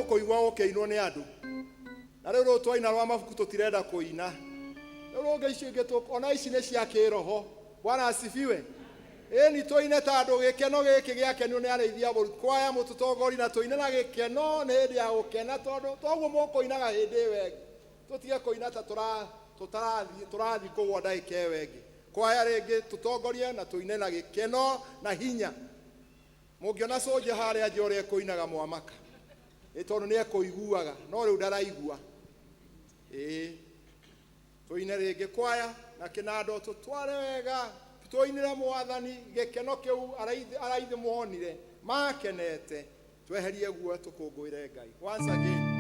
mukoigwa okeino ni andu na riu twaina rwa mabuku tutirenda kuina riu ngeici ngetu ona ici ni cia kiroho. Bwana asifiwe. Ni twaine ta andu gikeno giki giakenio ni areithia kwaya mututongori na twaine na gikeno ni hindi ya gukena tondu toguo mukoinaga hindi wengi tutige kuina ta turathi kugwa ndagika wengi. Kwaya ringi tutongorie na tuine na gikeno na hinya. Mungiona soja haria njore kuinaga mwamaka tondu ni ekuiguaga no riu ndaraigua. Tuine ringi kwaya na kinando tutware wega tuinire mwathani gikeno kiu araithi muonire makenete tweherie guo tukungwire Ngai. Once again.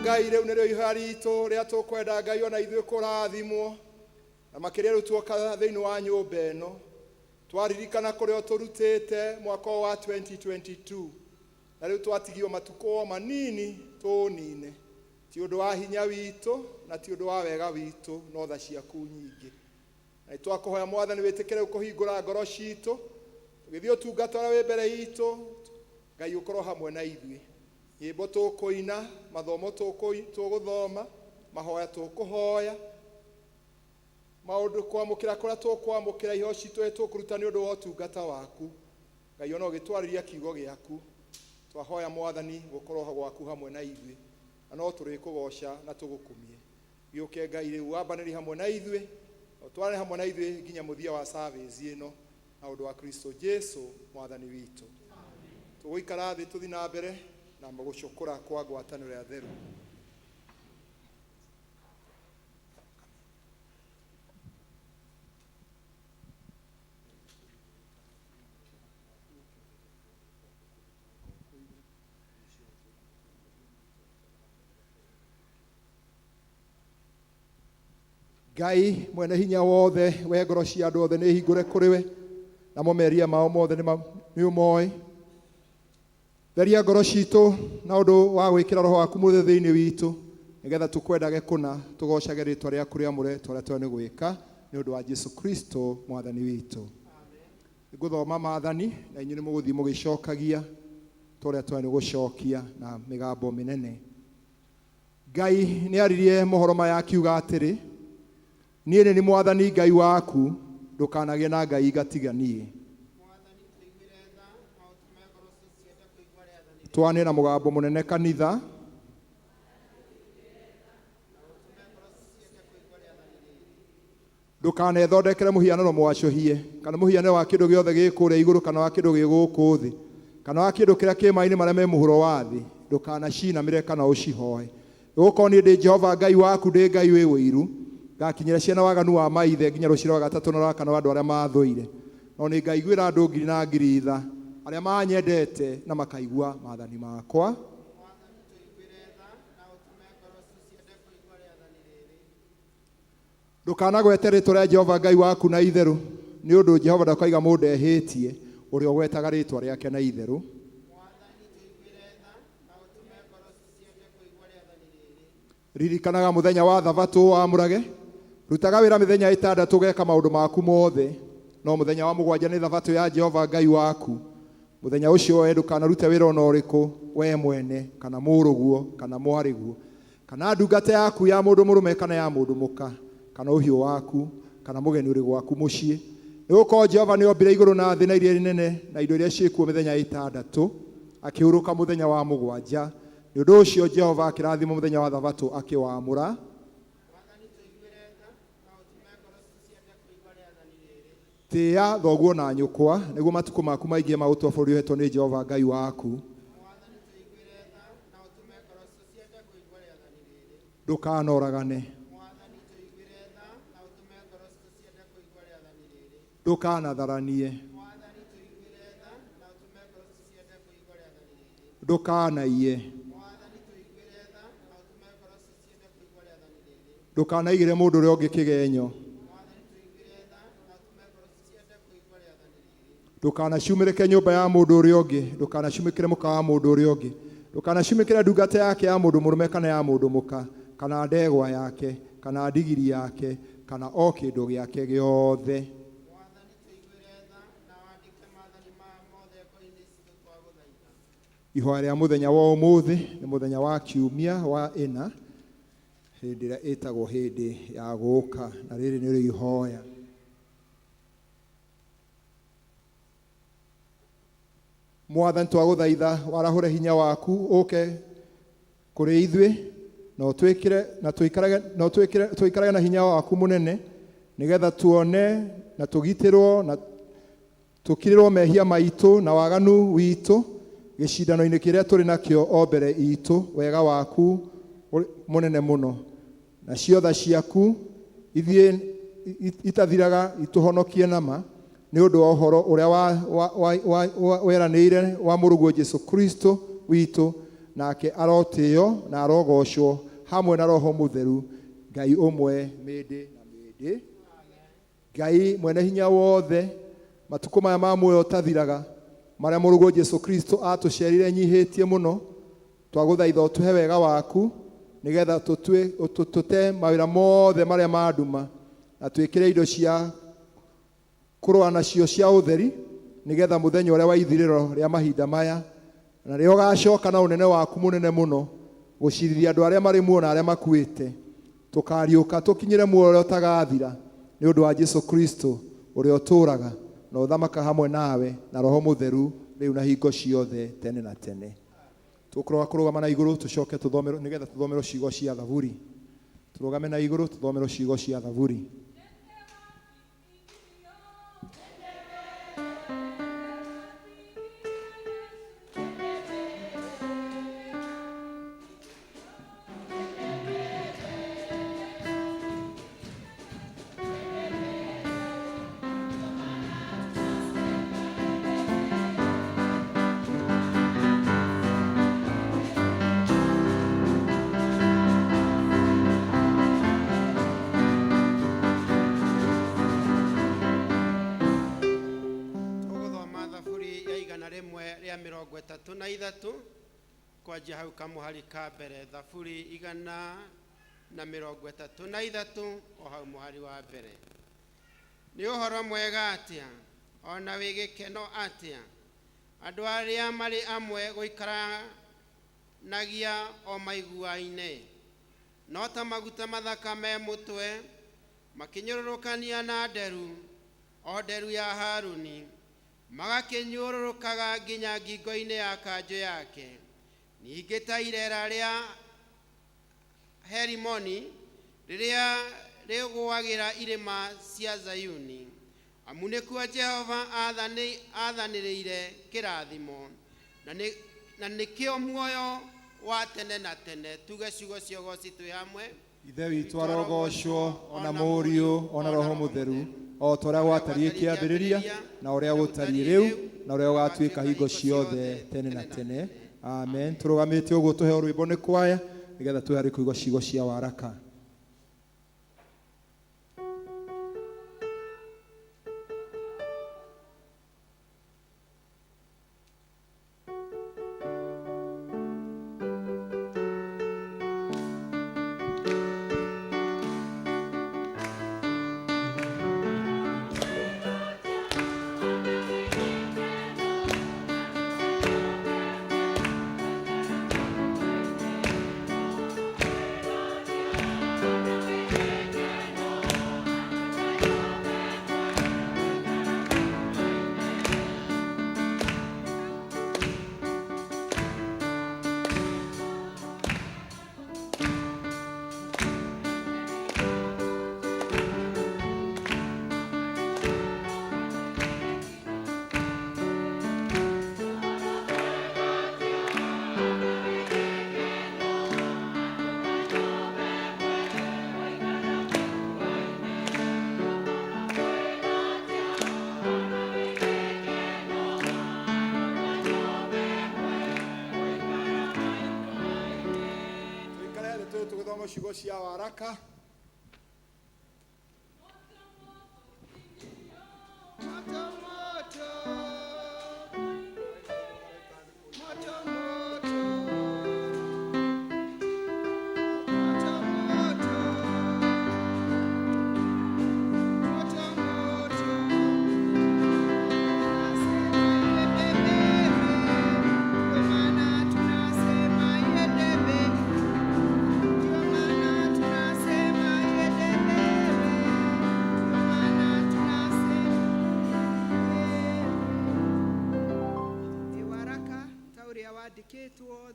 Ngai riu nirio ihoya ritu ria tukwenda Ngai ona ithuĩ kũrathimwo na makĩria rĩu tuoka thĩinĩ wa nyũmba ĩno twaririkana kũrĩa tũrutĩte mwaka wa 2022 na rĩu twatigio matukũ manini tũnine ti ũndũ wa hinya witũ na ti ũndũ wa wega witũ no tha ciaku nyingĩ na twakũhoya Mwathani wĩtĩkĩre kũhingũra ngoro citũ tũgĩthiĩ ũtungata ũrĩa wĩ mbere itũ Ngai ũkorwo hamwe na ithuĩ. Nyĩmbo tũkũina, mathomo tũgũthoma, mahoya tũkũhoya, maũndũ kwamũkĩra kũrĩa tũkwamũkĩra iho citũ tũkũruta nĩ ũndũ wa ũtungata waku. Ngai ona ũgĩtwarĩria kiugo gĩaku. Twahoya Mwathani gũkorwo gwaku hamwe na ithuĩ. Na no tũrĩkũgoca na tũgũkumie. Gĩũke Ngai rĩu wambanĩrie hamwe na ithuĩ, ũtware hamwe na ithuĩ nginya mũthia wa service ĩno na ũndũ wa Kristo Jesu Mwathani witũ. Tũgũikara thĩ tũthiĩ na mbere na magũcũkũra kwa ngwatanĩro ya theru. Ngai mwene hinya wothe we ngoro cia andũ othe nĩ hingũre kũrĩ we na momeria mao mothe nĩ ũmoĩ. Theria ngoro citũ na ũndũ wa gwĩkĩra roho waku mũthe thĩinĩ witũ nĩgetha tũkwendage kũna tũgocage rĩtwa rĩaku rĩamũre tũrĩa twĩ nĩ gwĩka nĩ ũndũ wa Jesu Kristo Mwathani witũ. Ngũthoma maathani na inyuĩ nĩ mũgũthiĩ mũgĩcokagia tũrĩa twĩ nĩ gũcokia na mĩgambo mĩnene. Ngai nĩ aririe mohoro maya akiuga atĩrĩ, niĩ nĩ Mwathani Ngai waku, ndũkanagĩe na ngai gatiganie. Twane na mũgambo mũnene kanitha. Ndukanethondekere muhianano mwacũhie kana muhianano wa kindu giothe gikuria iguru kana wa kindu giguku thi kana wa kindu kiria kimaini maria me muhuro wa thi ndukanacinamire kana ucihoe gukorwo ni ndi Jehova Ngai waku ndi Ngai wi wiru ngakinyira ciana waganu wa maithe nginya ruciro wa gatatu na wa kana wa andu aria mathuire no ni ngaiguira andu ngiri na ngiri itha aria manyendete na makaigua maathani makwa. Ndukanagwete ritwa ria Jehova Ngai waku na itheru ni undu Jehova ndakaiga mundu ehitie uria gwetaga ritwa riake na itheru. Ririkanaga muthenya wa thabatũ wamũrage rutaga wĩra mĩthenya ĩtandatũ geka maũndũ maku mothe no muthenya wa mũgwanja nĩ thabatũ ya Jehova Ngai waku. Muthenya ũcio we ndũkanarute wĩra ona ũrĩkũ we mwene kana mũrũguo kana mwarĩguo kana ndungata yaku ya mũndũ mũrũme kana ya mũndũ mũka kana ũhiũ waku kana mũgeni ũrĩ gwaku mũciĩ nĩgũkorwo Jehova nĩombire igũrũ na thĩ na iria inene na indo iria ciĩkuo mĩthenya ĩtandatũ akĩhurũka mũthenya wa mũgwanja. Nĩ ũndũ ũcio Jehova akĩrathima mũthenya wa thabatũ akĩwamũra. Tĩa thoguo na nyũkwa nĩguo matukũ maku maingĩ ma gũtũũra bũrũri ũhetwo nĩ Jehova Ngai waku. Ndũkanoragane. Ndũkanatharanie. Ndũkanaiye. Ndũkanaigĩre mũndũ ũrĩa ũngĩ kĩgenyo. Ndũkanacumĩrĩke nyũmba ya mũndũ ũrĩa ũngĩ. Ndũkanacumĩkĩre mũka wa mũndũ ũrĩa ũngĩ. Ndũkanacumĩkĩre ndungata yake ya mũndũ mũrũme kana ya mũndũ mũka kana ndegwa yake kana ndigiri yake kana o kĩndũ gĩake gĩothe. Ihoya rĩa mũthenya wa ũmũthĩ nĩ mũthenya wa kiumia wa ĩna hĩndĩ ĩrĩa ĩtagwo hĩndĩ ya gũũka na rĩrĩ nĩrĩo ihoya. Mwathani twagũthaitha warahũre hinya waku ũke kũrĩ ithuĩ na tũikarage na hinya waku mũnene nĩgetha tuone na tũgitĩrwo na tũkirĩrwo mehia maitũ na waganu witũ gĩcindano-inĩ kĩrĩa tũrĩ nakĩo o mbere itũ wega waku mũnene mũno na ciotha ciaku ithiĩ itathiraga itũhonokie nama nĩ ũndũ wa ũhoro ũrĩa weranĩire wa mũrũguo Jesu Kristo witũ nake arotĩo na arogocwo hamwe na Roho Mũtheru Ngai ũmwe mĩndĩ na mĩndĩ. Ngai mwene hinya wothe matukũ maya ma muoyo ũtathiraga marĩa mũrũguo Jesu Kristo atũcerire nyihĩtie mũno twagũthaitha ũtũhe wega waku nĩgetha tũte mawĩra mothe marĩa ma nduma na twĩkĩre indo cia kũrũa nacio cia ũtheri nĩgetha mũthenya ũrĩa wa ithirĩro rĩa mahinda maya na rĩo ũgacoka na ũnene waku mũnene mũno gũcirithia andũ arĩa marĩ muoyo na arĩa makuĩte tũkariũka tũkinyĩre muoyo ũrĩa ũtagathira nĩ ũndũ wa Jesu Kristo ũrĩa ũtũũraga na ũthamaka hamwe nawe na Roho Mũtheru rĩu na hingo ciothe tene na tene. Tũkũroga kũrũgama na igũrũ tũcoke tũthomerwo nĩgetha tũthomerwo ciugo cia Thaburi. Tũrũgame na igũrũ tũthomerwo ciugo cia Thaburi. na ithatu kwanjia hau kamuhari ka mbere Thaburi 133 o hau muhari wa mbere. Ni uhoro mwega atia ona wigikeno atia andu aria mari amwe guikaranagia o maiguaine no ta maguta mathaka me mutwe makinyururukania na nderu o nderu ya Haruni magakinyururukaga nginya ngingo-ini ya kanjo yake ningĩ ta irera rĩa Herimoni rĩrĩa rĩgũagĩra irĩma cia Zayuni. Amu nĩkuo Jehova athanĩrĩire kĩrathimo, na nĩkĩo muoyo wa tene na tene. Tuge ciugo cia ũgooci twĩ hamwe. Ithe witũ arogocwo, ona Mũriũ, ona Roho Mũtheru, o ta ũrĩa gwatariĩ kĩambĩrĩria, na ũrĩa gũtariĩ rĩu, na ũrĩa ũgatuĩka hingo ciothe tene na tene. Amen. Tũrũgamĩte ũguo tũheo rwĩmbo nĩ kwaya, nĩgetha twĩharĩrie kũigua ciugo cia waraka. Ciugo cia waraka.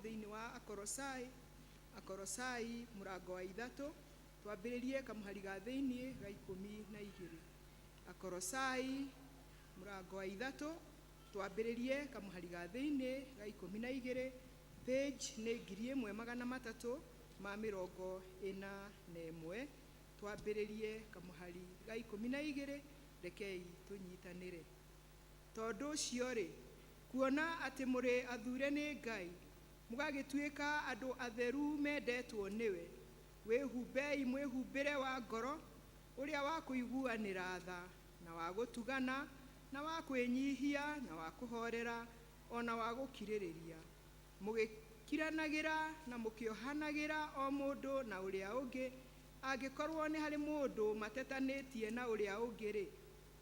Thĩinĩ wa Akorosai mũrango wa 3 twambĩrĩrie kamũhari ga thĩinĩ ga 12. Akorosai mũrango wa 3 twambĩrĩrie kamũhari ga thĩinĩ ga 12, page nĩ 1341. Twambĩrĩrie kamũhari ga 12, rekei tũnyitanĩre. Tondũ ũcio rĩ, kuona atĩ mũrĩ athure nĩ Ngai, mũgagĩtuĩka andũ atheru mendetwo nĩwe, wĩhumbei mwĩhumbĩre wa ngoro ũrĩa wa kũiguanĩra tha, na wa gũtugana, na wa kwĩnyihia, na wa kũhorera, ona wa gũkirĩrĩria, mũgĩkiranagĩra na mũkĩohanagĩra o mũndũ na ũrĩa ũngĩ. Angĩkorwo nĩ harĩ mũndũ matetanĩtie na ũrĩa ũngĩ rĩ,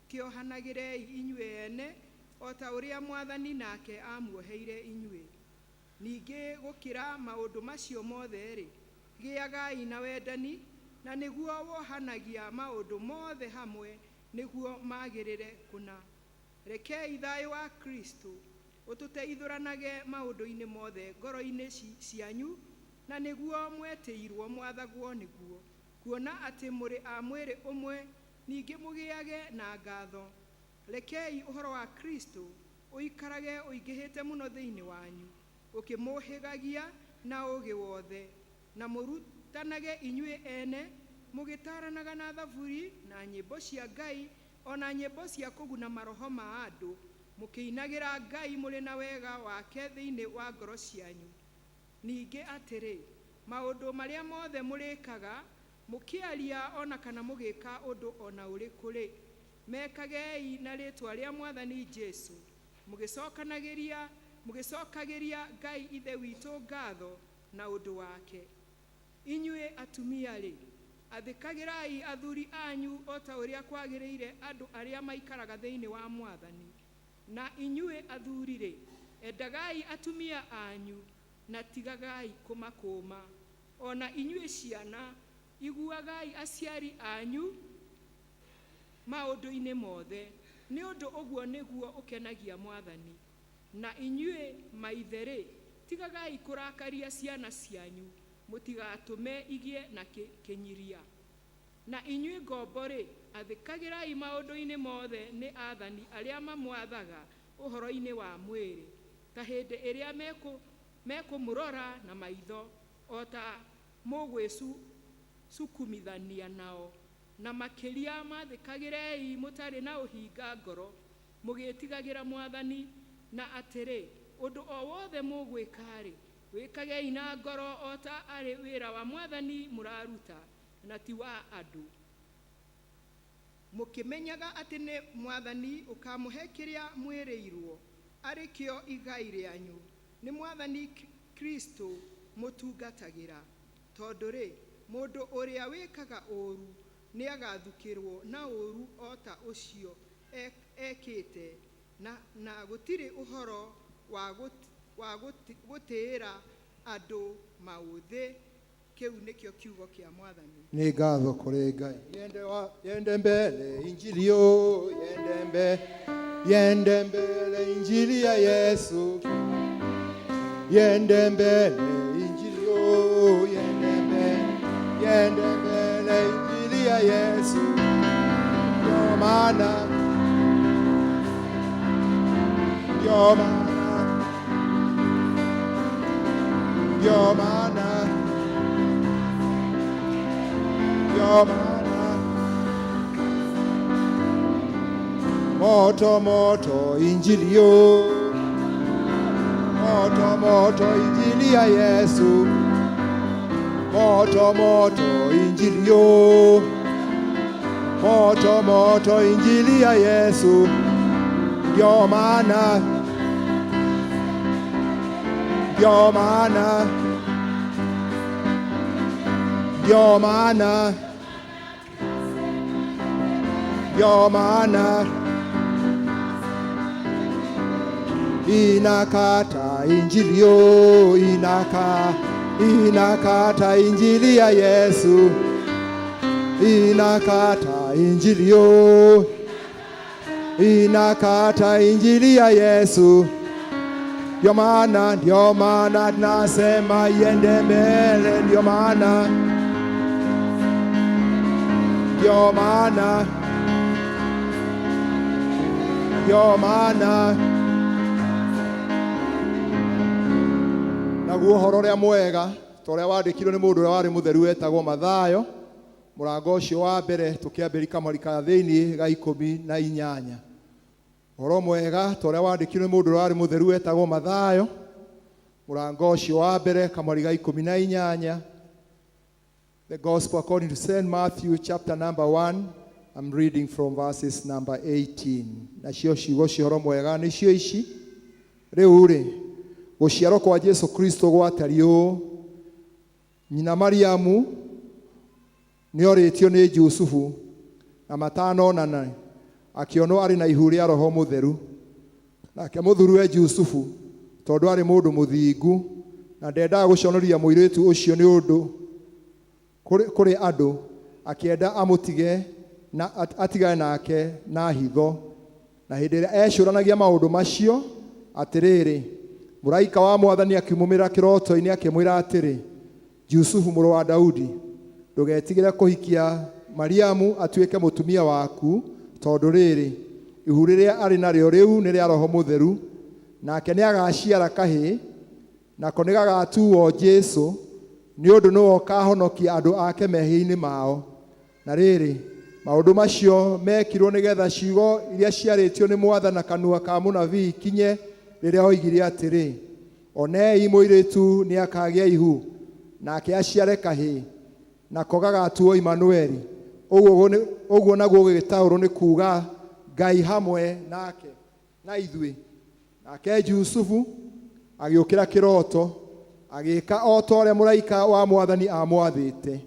kĩohanagĩrei inyuĩ ene, o ta ũrĩa Mwathani nake amuoheire inyuĩ. Ningĩ gũkĩra maũndũ macio mothe rĩ, gĩagai na wendani, na nĩguo wohanagia maũndũ mothe hamwe, nĩguo magĩrĩre kũna. Rekei thayũ wa Kristo ũtũteithũranage maũndũ-inĩ mothe ngoro-inĩ cianyu, na nĩguo mwetĩirwo mwathagwo nĩguo, kuona atĩ mũrĩ a mwĩrĩ ũmwe, ningĩ mũgĩage na ngatho. Rekei ũhoro wa Kristo ũikarage ũingĩhĩte mũno thĩinĩ wanyu, ũkĩmũhĩgagia na ũũgĩ wothe, na mũrutanage inyuĩ ene, mũgĩtaranaga na thaburi na nyĩmbo cia Ngai, ona nyĩmbo cia kũguna maroho ma andũ, mũkĩinagĩra Ngai mũrĩ na wega wake thĩinĩ wa ngoro cianyu. Ningĩ atĩrĩ, maũndũ marĩa mothe mũrĩkaga, mũkĩaria ona kana mũgĩka ũndũ ona ũrĩkũ rĩ, mekagei na rĩĩtwa rĩa Mwathani Jesũ, mũgĩcokagĩria Ngai Ithe witũ ngatho na ũndũ wake. Inyuĩ atumia rĩ, athĩkagĩrai athuri anyu o ta ũrĩa kwagĩrĩire andũ arĩa maikaraga thĩinĩ wa Mwathani. Na inyuĩ athuri rĩ, endagai atumia anyu na tigagai kũmakũma. Ona inyuĩ ciana, iguagai aciari anyu maũndũ-inĩ mothe, nĩ ũndũ ũguo nĩguo ũkenagia Mwathani. Na inyuĩ maithe rĩ, tigagai kũrakaria ciana cianyu, mũtigatũme igĩe na kĩnyiria. na inyuĩ ngombo-rĩ, athĩkagĩrai maũndũ-inĩ mothe nĩ athani arĩa mamwathaga ũhoro-inĩ wa mwĩrĩ, ta hĩndĩ ĩrĩa mekũmũrora na maitho, o ta mũgwĩcukumithania nao, na makĩria mathĩkagĩrei mũtarĩ na ũhinga ngoro, mũgĩĩtigagĩra Mwathani, na atĩrĩ, ũndũ o wothe mũgwĩka-rĩ, wĩkagei na ngoro o ta arĩ wĩra wa Mwathani mũraruta, na ti wa andũ, mũkĩmenyaga atĩ nĩ Mwathani ũkamũhe kĩrĩa mwĩrĩirwo, arĩ kĩo igai rĩanyu, nĩ Mwathani Kristo mũtungatagĩra. Tondũ-rĩ, mũndũ ũrĩa wĩkaga ũũru nĩ agathukĩrwo na ũũru o ta ũcio ekĩte, na gũtirĩ ũhoro wa gũtĩĩra andũ maũthĩ. Kĩu nĩkĩo kiugo kĩa Mwathani. Nĩ ngatho kũrĩ Ngai. Yende mbele injili yo, yende mbele injili ya Yesu, yende mbele injili yo, yende mbele injili ya Yesu. Ndio maana moto moto injili yo, moto moto injili ya Yesu, moto moto injili yo, moto moto injili ya Yesu. Ndio maana inakata injili yo, inakata injili ya Yesu, inakata injili yo, inakata injili ya Yesu. Ndio maana nasema iende mbele, ndio maana naguo ũhoro ũrĩa mwega ta ũrĩa wandĩkirwo nĩ mũndũ ũrĩa warĩ mũtheru wetagwo Mathayo, mũrango ũcio wa mbere tũkĩambĩrĩria kamũri ka thĩinĩ ga 18. Ũhoro mwega ta ũrĩa wandĩkirwo nĩ mũndũ ũrĩa warĩ mũtheru wetagwo Mathayo, mũrango ũcio wa mbere kamũri ga 18. The Gospel according to St. Matthew chapter number 1. I'm reading from verses number 18. Nacio ciugo cia ũhoro mwega nĩcio ici. Rĩu-rĩ, gũciarwo kwa Jesu Kristo gwatariĩ ũũ. Nyina Mariamu nĩorĩtio nĩ Jusufu, na matanonana akĩonwo arĩ na ihu rĩa Roho Mũtheru. Nake mũthuuriwe Jusufu, tondũ arĩ mũndũ mũthingu, na ndendaga gũconoria mũirĩtu ũcio nĩ ũndũ kũrĩ andũ, akĩenda amũtige na atigane nake na hitho. Na hĩndĩ ĩrĩa ecũranagia maũndũ macio, atĩrĩrĩ, mũraika wa Mwathani akiumũmĩrĩra kĩroto-inĩ akĩmwĩra atĩrĩ, Jusufu mũrũ wa Daudi, ndũgetigĩre kũhikia Mariamu atuĩke mũtumia waku, tondũ rĩrĩ, ihu rĩrĩa arĩ narĩo rĩu nĩ rĩa Roho Mũtheru, nake nĩagaciara kahĩĩ, nako nĩgagatuo Jesũ, nĩ ũndũ nĩwe ũkahonokia andũ ake mehia-inĩ mao. Na rĩrĩ, maũndũ macio mekirwo nĩgetha ciugo iria ciarĩtio nĩ Mwathani na kanua ka mũnabii ikinye, rĩrĩa oigire atĩrĩ, onei mũirĩtu nĩakagĩa ihu, nake aciare kahĩĩ, nako gagatuo Imanueli. Ũguo naguo gũgĩtaũrwo nĩ kuuga Ngai hamwe nake na ithuĩ. Nake Jusufu agĩũkĩra kĩroto, agĩĩka o ta ũrĩa mũraika wa Mwathani amwathĩte,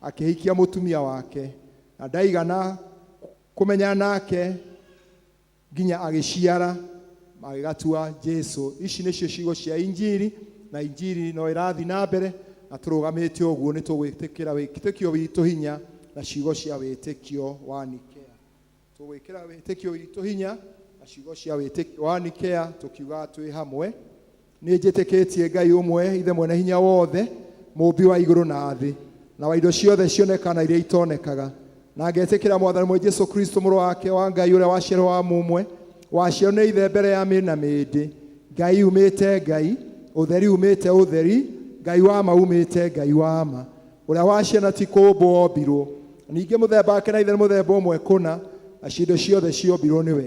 akĩhikia mũtumia wake, na ndaigana kũmenyana nake nginya agĩciara, magĩgatua Jesũ. Ici nĩcio ciugo cia Injili, na Injili no ĩrathiĩ na mbere, na tũrũgamĩte ũguo nĩ tũgwĩtĩkĩra wĩtĩkio witũ hinya na ciugo cia wĩtĩkio wa Nikea. Tũgwĩkĩra wĩtĩkio witũ hinya na ciugo cia wĩtĩkio wa Nikea, tũkiuga twĩ hamwe. Nĩ njĩtĩkĩtie Ngai ũmwe, Ithe mwene hinya wothe, mũmbi wa igũrũ na thĩ, na wa indo ciothe cionekana iria itonekaga, na ngetikira mwathani mwe Jesu Kristo mũrũ wake wa Ngai ũrĩa waciarwo wa mũmwe waciarwo nĩ ithe mbere ya mĩrĩ na mĩndĩ Ngai umĩte Ngai ũtheri umĩte ũtheri Ngai wa ma umĩte Ngai wa ma ũrĩa waciana ti kũmbwo ombirwo ningĩ mũthemba wake na ithe nĩ mũthemba ũmwe kũna acindo ciothe ciombirwo nĩwe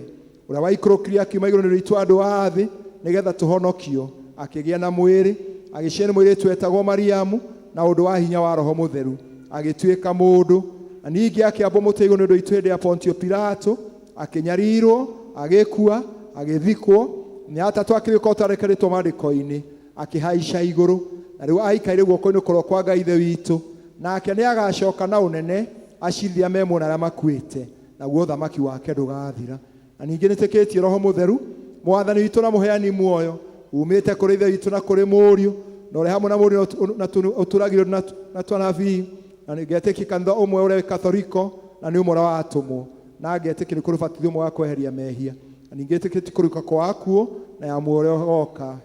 ũrĩa waikũrũkire akiuma igũrũ nĩ itũ andũ a thĩ nĩgetha tũhonokio akĩgĩa na mwĩrĩ agĩciara mũirĩtu wetagwo Mariamu na ũndũ wa hinya wa Roho Mũtheru agĩtuĩka mũndũ na ningĩ akĩambwo mũtĩ igũrũ nĩ ũndũ witũ hĩndĩ ya Pontio Pilato akĩnyarirwo agĩkua agĩthikwo nĩ atatũ akĩrĩka ũtarekeretwo maandĩko-inĩ akĩhaica igũrũ na rĩu aikaire guoko-inĩ kũrĩa kwa Ngai ithe witũ nake nĩ agacoka na ũnene acirithia memo na arĩa makuĩte naguo ũthamaki wake ndũgathira na ningĩ nĩtĩkĩtie Roho Mũtheru mwathani witũ na mũheani muoyo umĩte kũrĩ ithe witũ na kũrĩ mũriũ na ũrĩa hamwe na mũriũ na ũturagĩrio na twanabii na nĩngetĩkia kanitha ũmwe ũrĩa Katholiko na nĩ ũmwe wa atũmwo na ngetĩkia nĩ kũrĩ ũbatithio ũmwe wa kweheria mehia na ningĩ ngetĩkia kũriũka kwa akuo na ya muoyo ũrĩa ũgoka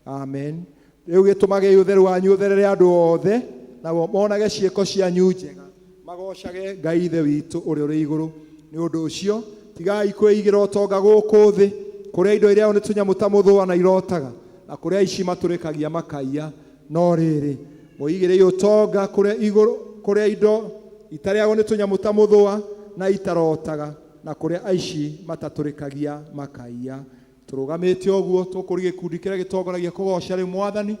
amen rĩu gĩtũmage ũtheru wanyu ũtherere andũ othe na monage ciĩko cianyu njega magocage Ngai ithe witũ ũrĩa ũrĩ igũrũ nĩ ũndũ ũcio tigai kwĩigĩra ũtonga gũkũ thĩ kũrĩa indo iria nĩ tũnyamũ ta mũthũa na irotaga na kũrĩa ici matũrĩkagia makaiya no rĩrĩ mũigĩre ũtonga kũrĩa igũrũ kũrĩa indo itarĩagwo nĩ tũnyamũ ta mũthũa na itarotaga na kũrĩa aici matatũrĩkagia makaiya tũrũgamĩte ũguo tũkũrĩ gĩkundi kĩrĩa gĩtongoragia kũgoca rĩ mwathani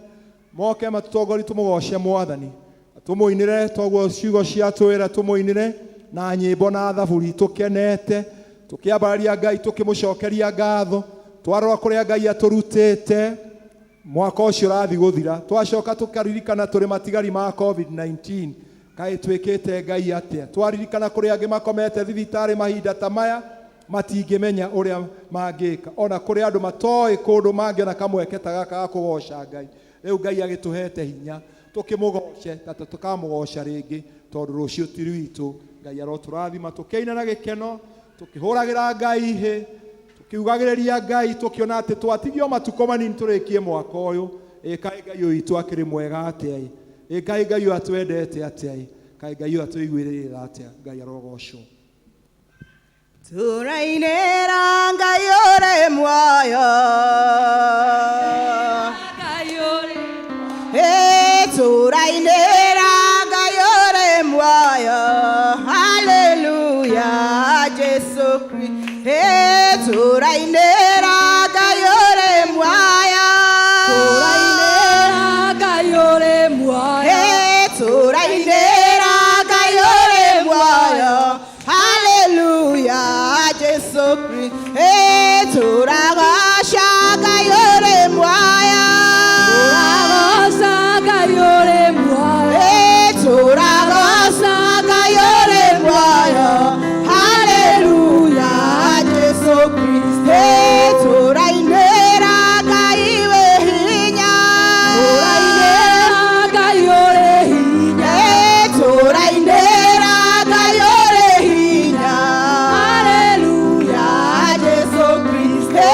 moke matũtongori tũmũgoce mwathani tũmũinĩre toguo ciugo cia twĩra tũmũinĩre na nyĩmbo na thaburi tũkenete tũkĩambararia Ngai tũkĩmũcokeria ngatho twarora kũrĩa Ngai atũrutĩte mwaka ũcio ũrathi gũthira twacoka tũkaririkana tũrĩ matigari ma COVID-19 kaĩ twĩkĩte Ngai atĩa twaririkana kũrĩa angĩ makomete thibitarĩ mahinda ta maya matingĩmenya ũrĩa mangĩka ona kũrĩ andũ matoĩ kũndũ mangĩona kamweke ta gaka ga kũgoca Ngai rĩu Ngai agĩtũhete hinya tũkĩmũgoce ta tũkamũgoca rĩngĩ tondũ rũciũ ti rwitũ Ngai arotũrathima tũkĩina na gĩkeno tũkĩhũragĩra Ngai hĩ tũkiugagĩrĩria Ngai tũkĩona atĩ twatigio matukũ manini tũrĩkie mwaka ũyũ kaĩ Ngai ũyũ witũ akĩrĩ mwega atĩa kaĩ Ngai ũyũ atwendete atĩa kaĩ Ngai ũyũ atũiguĩrĩra atĩa Ngai arogocwo tũrainĩra Ngai ũrĩ muoyo tũrainĩra Ngai ũrĩ muoyo haleluya Jesu Kristo tũrainĩra Ngai ũrĩ muoyo tũrainĩra Ngai ũrĩ muoyo tũrainĩra Ngai ũrĩ muoyo haleluya Jesu Kristo tũragoca Ngai ũrĩ muoyo tũragoca Ngai ũrĩ muoyo tũragoca Ngai ũrĩ muoyo haleluya Jesu Kristo tũrainĩra Ngai wĩ hinya tũrainĩra Ngai ũrĩ hinya tũrainĩra Ngai ũrĩ hinya haleluya Jesu Kristo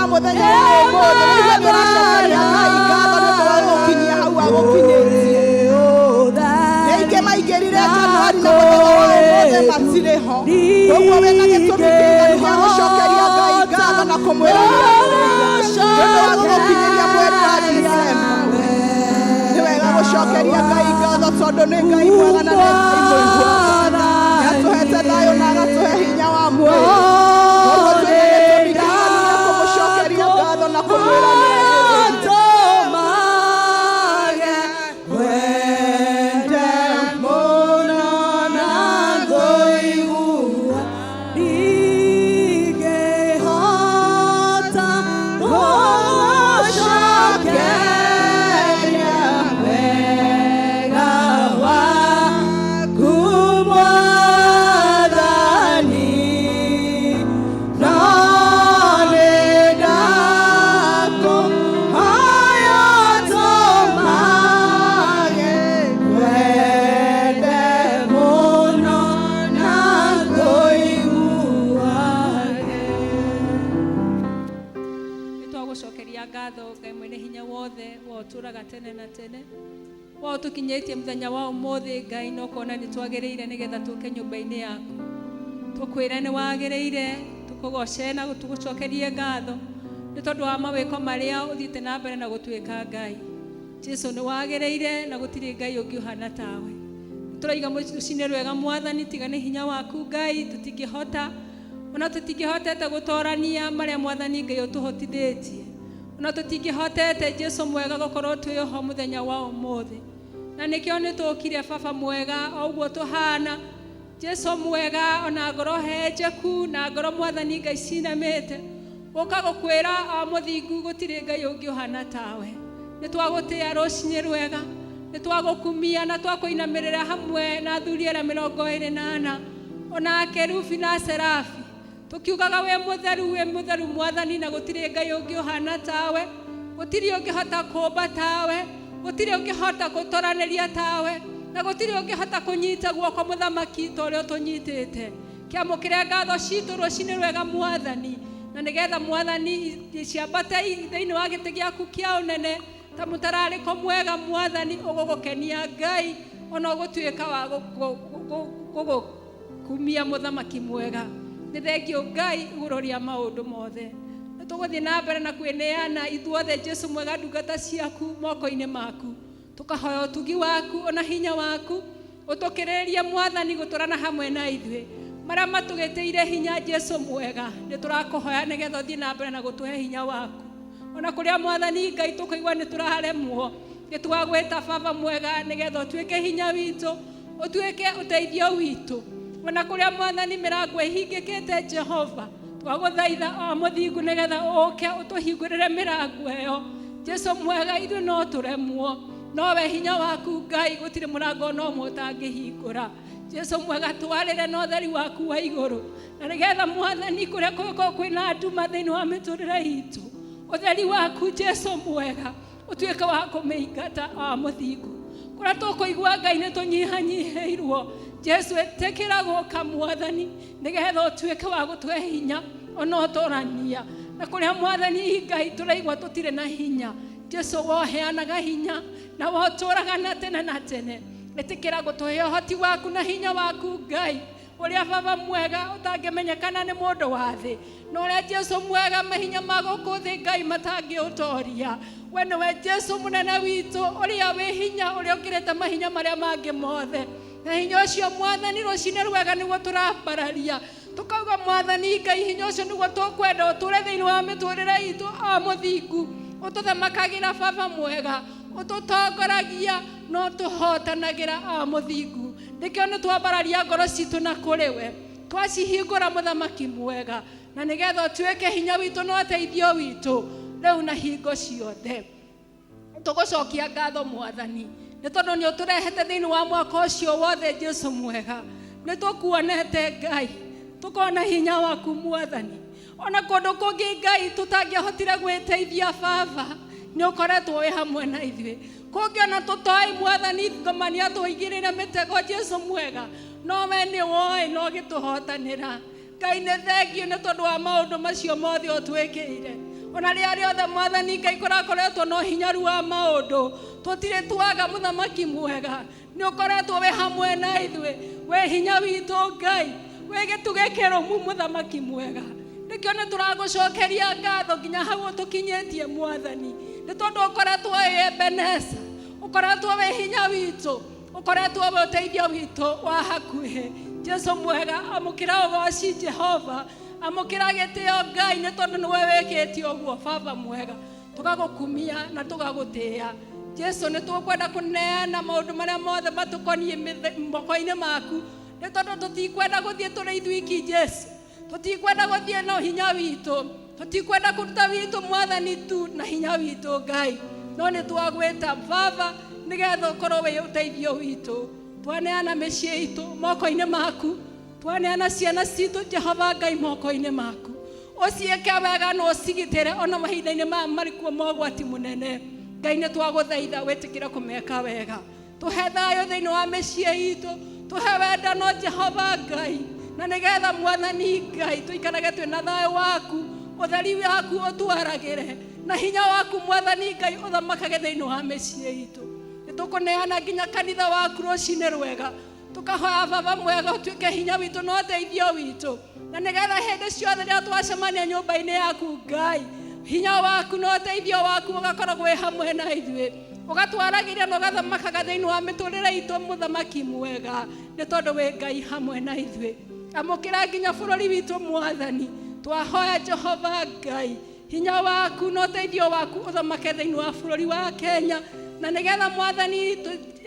wa muthenya wa ũmũthĩ nĩguo nĩ ũracokeria Ngai ngatho nĩ ũndũ wa gũkinyia hau agũkinyĩtie. Nĩ aingĩ maingĩrire Januari na muthenya wa ũmũthĩ matirĩ ho, koguo wĩna gĩtũmi kĩiganu gĩa gũcokeria Ngai ngatho na kũmwĩra nĩ ũndũ wa gũgũkinyĩria mweri wa Disemba. Nĩ wega gũcokeria Ngai ngatho tondũ nĩ Ngai mwega na nĩ Ngai mũigua. Nĩ atũhete thayũ na agatũhe hinya wa mwĩrĩ. Koguo twĩna gĩtũmi kĩiganu gĩa kũmũcokeria ngatho na kũmwĩra nĩ tukinyetie muthenya wa umuthi Ngai no kona ni twagiriire nigetha tuke nyumba-ini yaku tukwira ni wagiriire tukugoce na tugucokerie ngatho ni tondu wa mawiko maria uthite na mbere na gutwika Ngai. Jesu ni wagiriire na gutiri Ngai ungi uhana tawe. Turaiga mucine rwega mwathani tiga ni hinya waku Ngai tutingihota ona tutingihotete gutorania maria mwathani Ngai utuhotithitie ona tutingihotete Jesu mwega gukorwo twiho muthenya wa umuthi. Na nikio ni tukire baba mwega oguo tuhana Jesu mwega ona ngoro henjeku na ngoro mwathani Ngai cinamite uka gukwira muthingu gutire Ngai ungi uhana tawe. Ni twagutia rucinye rwega ni twagukumia na twakuinamirira hamwe na athuri ara 24 ona akerubi na serafi tukiugaga we mutheru mwathani na gutire Ngai ungi uhana tawe. Gutiri ungihota kumba tawe, gutiri ungihota gutoraniria tawe, na gutiri ungihota kunyita guoko muthamaki torio tunyitite. Kiamukire ngatho citu rucini rwega mwathani na nigetha mwathani ciambate thiini wa giti giaku kia unene ta mutarariko mwega mwathani ugugukenia Ngai ona ugutwika wa gukumia muthamaki mwega. Ni thengio Ngai iguru maundu mothe. Tuguthie na mbere na kweneana ithuothe Jesu mwega ndungata ciaku moko-ini maku tukahoya utugi waku ona hinya waku utukiriria mwathani guturana hamwe na ithuĩ maria matugitiire hinya Jesu mwega ni turakuhoya nigetha uthie na mbere na gutuhe hinya waku ona kuria mwathani Ngai tukaigua ni turaharemwo ni twagwita baba mwega nigetha utuike hinya witu utuike uteithio witu ona kuria mwathani mirango ihingikite Jehova twaguthaitha muthingu nigetha uke utuhingurire mirango iyo Jesu mwega ithu no turemwo no we hinya waku Ngai gutire murango no mutangihingura Jesu mwega twarire no theri waku wa iguru na nigetha mwathani kuria kwina nduma thiini wa miturire itu utheri waku Jesu mwega utuike wa kumeingata muthingu kuria tukuigua Ngai ni tunyihanyiheirwo Jesu etekera guka mwathani nigetha utuike wa gutuhe hinya ona utorania na kuria mwathani Ngai turaigwa tutire na hinya Jesu woheanaga hinya na woturaga na tene etekera gutuhe hoti waku na hinya waku Ngai uria baba mwega utangimenyekana ni mundu wa thi no uria Jesu mwega mahinya maguku thi Ngai matangiutoria we niwe Jesu munene witu uria wi hinya uria ukirete mahinya maria mangi mothe na hinya ucio mwathani rucine rwega niguo turambararia tukauga mwathani Ngai hinya ucio niguo tukwenda uture thiini wa miturire itu muthingu ututhamakagira baba mwega ututongoragia no tuhotanagira muthingu nikio ni twambararia ngoro citu na kuri we twacihingura muthamaki mwega na nigetha utuike hinya witu no uteithio witu riu na hingo ciothe tugucokia ngatho mwathani ni tondu ni uturehete thiini wa mwaka ucio wothe Jesu mwega ni tukuonete Ngai tukona hinya waku mwathani ona kundu kungi Ngai tutangihotire gwiteithia baba ni ukoretwo wi hamwe na ithuĩ kungi ona tutoi mwathani ngomania tuigirire mitego Jesu mwega no we ni woi no gituhotanira Ngai ni thengio ni tondu wa maundu macio mothe utwikire ona ria riothe mwathani Ngai kurakoretwo no hinyaru wa maundu tutire twaga muthamaki mwega ni ukoretwo we hamwe na ithuĩ we hinya witũ Ngai we gĩtugĩkĩro muthamaki mwega nikio nĩ tũragucokeria ngatho nginya hau tukinyĩtie mwathani nĩ tondũ ukoretwo we Ebeneza ukoretwo we hinya witũ ukoretwo we ũteithio witũ wa hakuhĩ Jesu mwega amũkĩra ũgoci Jehova amũkĩra gĩtĩo Ngai nĩ tondũ nĩwe wĩkĩte ũguo baba mwega tũgagũkumia na tũgagũtĩĩa Jesu nĩ tũkwenda kũneana maũndũ marĩa mothe matũkoniĩ moko-inĩ maku nĩ tondũ tũtikwenda gũthiĩ tũrĩ ithuiki Jesu tũtikwenda gũthiĩ na hinya witũ tũtikwenda kũruta witũ mwathani tu na hinya witũ Ngai no nĩ twagwĩta baba nĩgetha ũkorwo wĩ ũteithio witũ twaneana mĩciĩ itũ moko-inĩ maku twaneana ciana citũ Jehova Ngai moko-inĩ maku ũciĩke wega na ũcigitĩre ona mahinda-inĩ maya marĩ kuo mogwati mũnene Ngai nĩ twagũthaitha wĩtĩkĩre kũmeka wega tũhe thayũ thĩinĩ wa mĩciĩ itũ tũhe wendano Jehova Ngai na nĩgetha mwathani Ngai tũikarage twĩna thayũ waku ũtheri waku ũtwaragĩre na hinya waku mwathani Ngai ũthamakage thĩinĩ wa mĩciĩ itũ nĩ tũkũneana nginya kanitha waku rũcinĩ rwega tukahoya baba mwega ũtuĩke hinya witũ na ũteithio witũ na nĩgetha hĩndĩ ciothe rĩrĩa twacemania nyũmba-inĩ yaku Ngai hinya waku na ũteithio waku ũgakoragwo wĩ hamwe na ithuĩ ũgatwaragĩria na ũgathamakaga thĩinĩ wa mĩtũrĩre itũ mũthamaki mwega nĩ tondũ wĩ Ngai hamwe na ithuĩ amũkĩra nginya bũrũri witũ mwathani twahoya Jehova Ngai hinya waku na ũteithio waku ũthamake thĩinĩ wa bũrũri wa Kenya na nĩgetha mwathani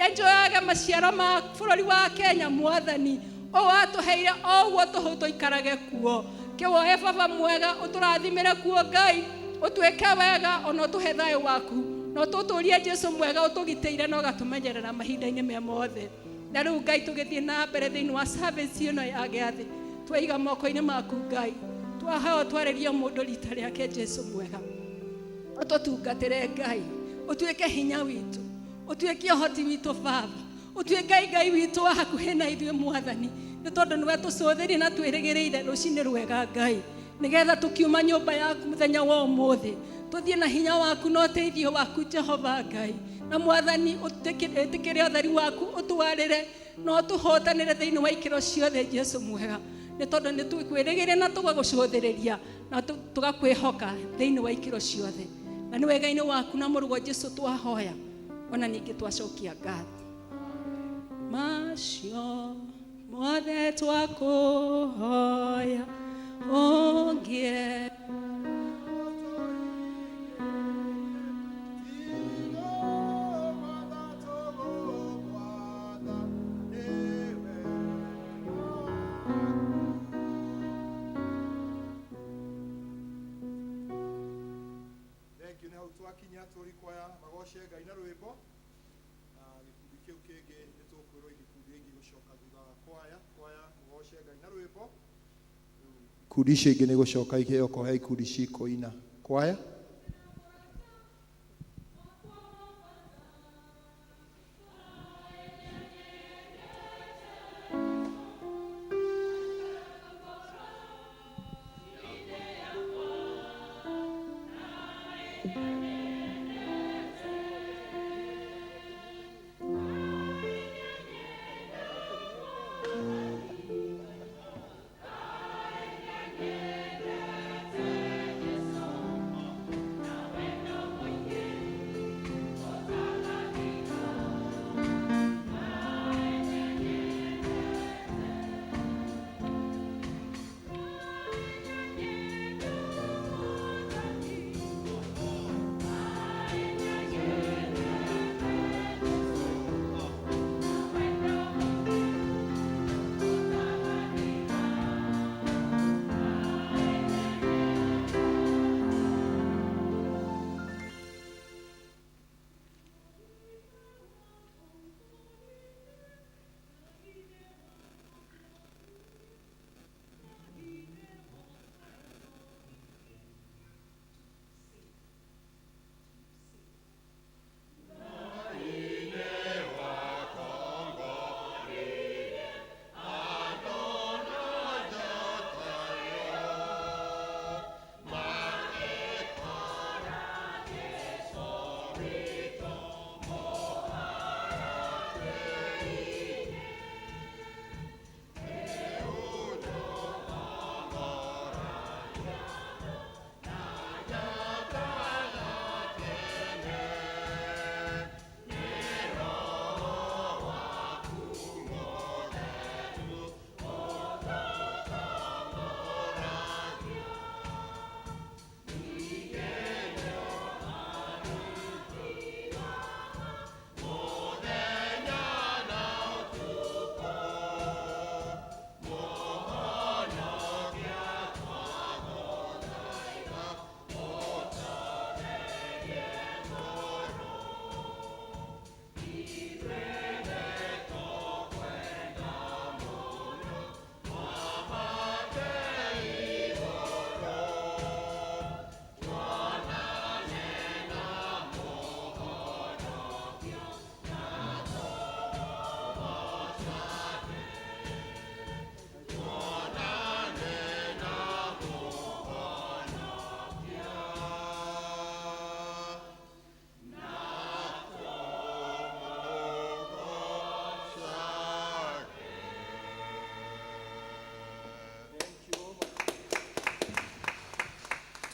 enjoyage maciaro ma bũrũri wa Kenya mwathani o watũheire o ũguo tũhũ tũikarage kuo kĩwoe baba mwega ũtũrathimĩre kuo Ngai ũtuĩke wega ona ũtũhe thayũ waku na ũtũtũrie Jesu mwega ũtũgitĩire na ũgatũmenyerera mahinda-inĩ me mothe na rĩu Ngai tũgĩthiĩ na mbere thĩinĩ wa service ĩno ya gĩathĩ twaiga moko-inĩ maku Ngai twaheo twarĩrie mũndũ rita rĩake Jesu mwega ũtũtungatĩre Ngai ũtuĩke hinya witũ ũtuĩke ũhoti witũ baba ũtuĩke Ngai witũ wa hakuhĩ na ithuĩ mwathani nĩ tondũ nĩwe tũcũthĩrie na twĩrĩgĩrĩire rũcinĩ rwega Ngai nĩgetha tũkiuma nyũmba yaku mũthenya wa ũmũthĩ tũthiĩ na hinya waku na ũteithio waku Jehova Ngai na mwathani ũtĩkĩre ũtheri waku ũtwarĩre na ũtũhotanĩre thĩinĩ wa ikĩro ciothe Jesu mwega nĩ tondũ nĩ tũkwĩrĩgĩrĩra na tũgagũcũthĩrĩria na tũgakwĩhoka thĩinĩ wa ikĩro ciothe na nĩ wega-inĩ waku na mũrũgwo Jesu twahoya ona ningĩ twacokia ngatho macio mothe twakũhoya ongie twakinya tũrikoya magoce Ngai na rwĩmbo na gĩkundi kĩu kĩngĩ nĩ tũkwĩrwo gĩkundi gĩkĩ gũcoka thutha wa kwaya magoce Ngai na rwĩmbo ikundi icio ingĩ nĩ gũcoka igĩokohe ikundi cikũina kwaya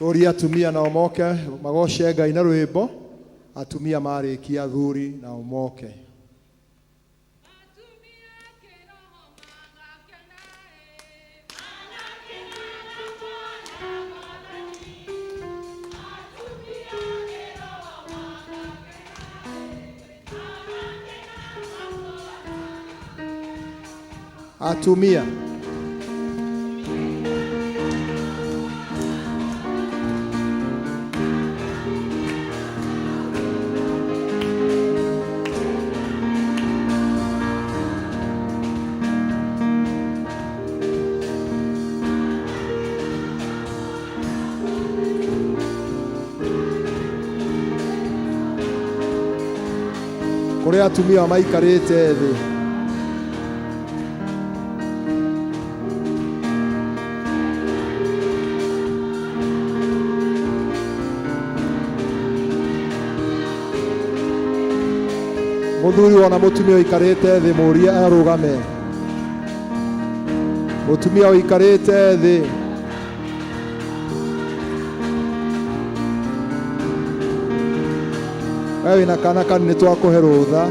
Tũria atumia nao moke magoce Ngai na rwĩmbo. Atumia marĩkia athuri nao moke. Atumia. Kũrĩ atumia maikarĩte thĩ. Mũthuri wona mũtumia ũikarĩte thĩ mũrie arũgame. Mũtumia ũikarĩte thĩ. Wewe wĩna kana kanini nĩtwakũhe rũtha.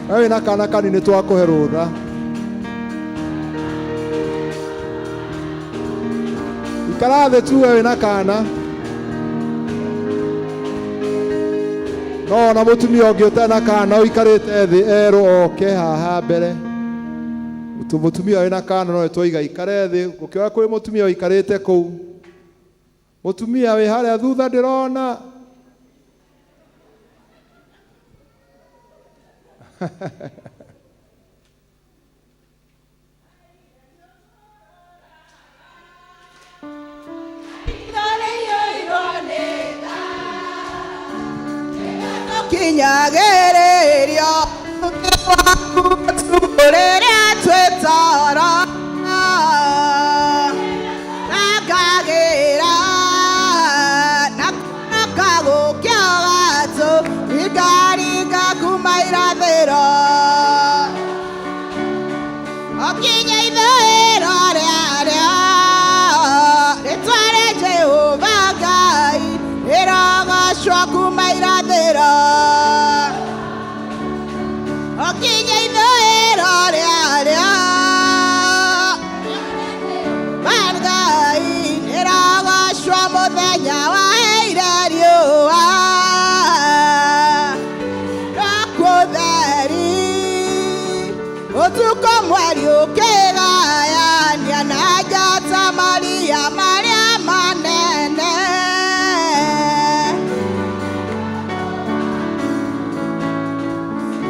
Wewe wĩna kana kanini nĩtwakũhe rũtha. Ikara thĩ tu wewe wĩna kana. No na mũtumia ũngĩ ũtarĩ na kana ũikarĩte thĩ erwo oke haha mbere. Mũtumia wĩna kana no twoiga ikare thĩ. Gũkĩoya kũrĩ mũtumia ũikarĩte kũu. Mũtumia wĩ harĩa thutha ndĩrona. Kinyagereria tureria twetara nakagera nakagokyagatso igaringa kumairathero okinya ithero rĩarĩa rĩtware Jehova Ngai ĩrogocwo kumairathero okinya ithero rĩarĩa Ngai ĩrogocwo mũthenya wa ira riũa rĩkũtheri ũtukũ mweri ũkĩgayania na njata maria marĩa manene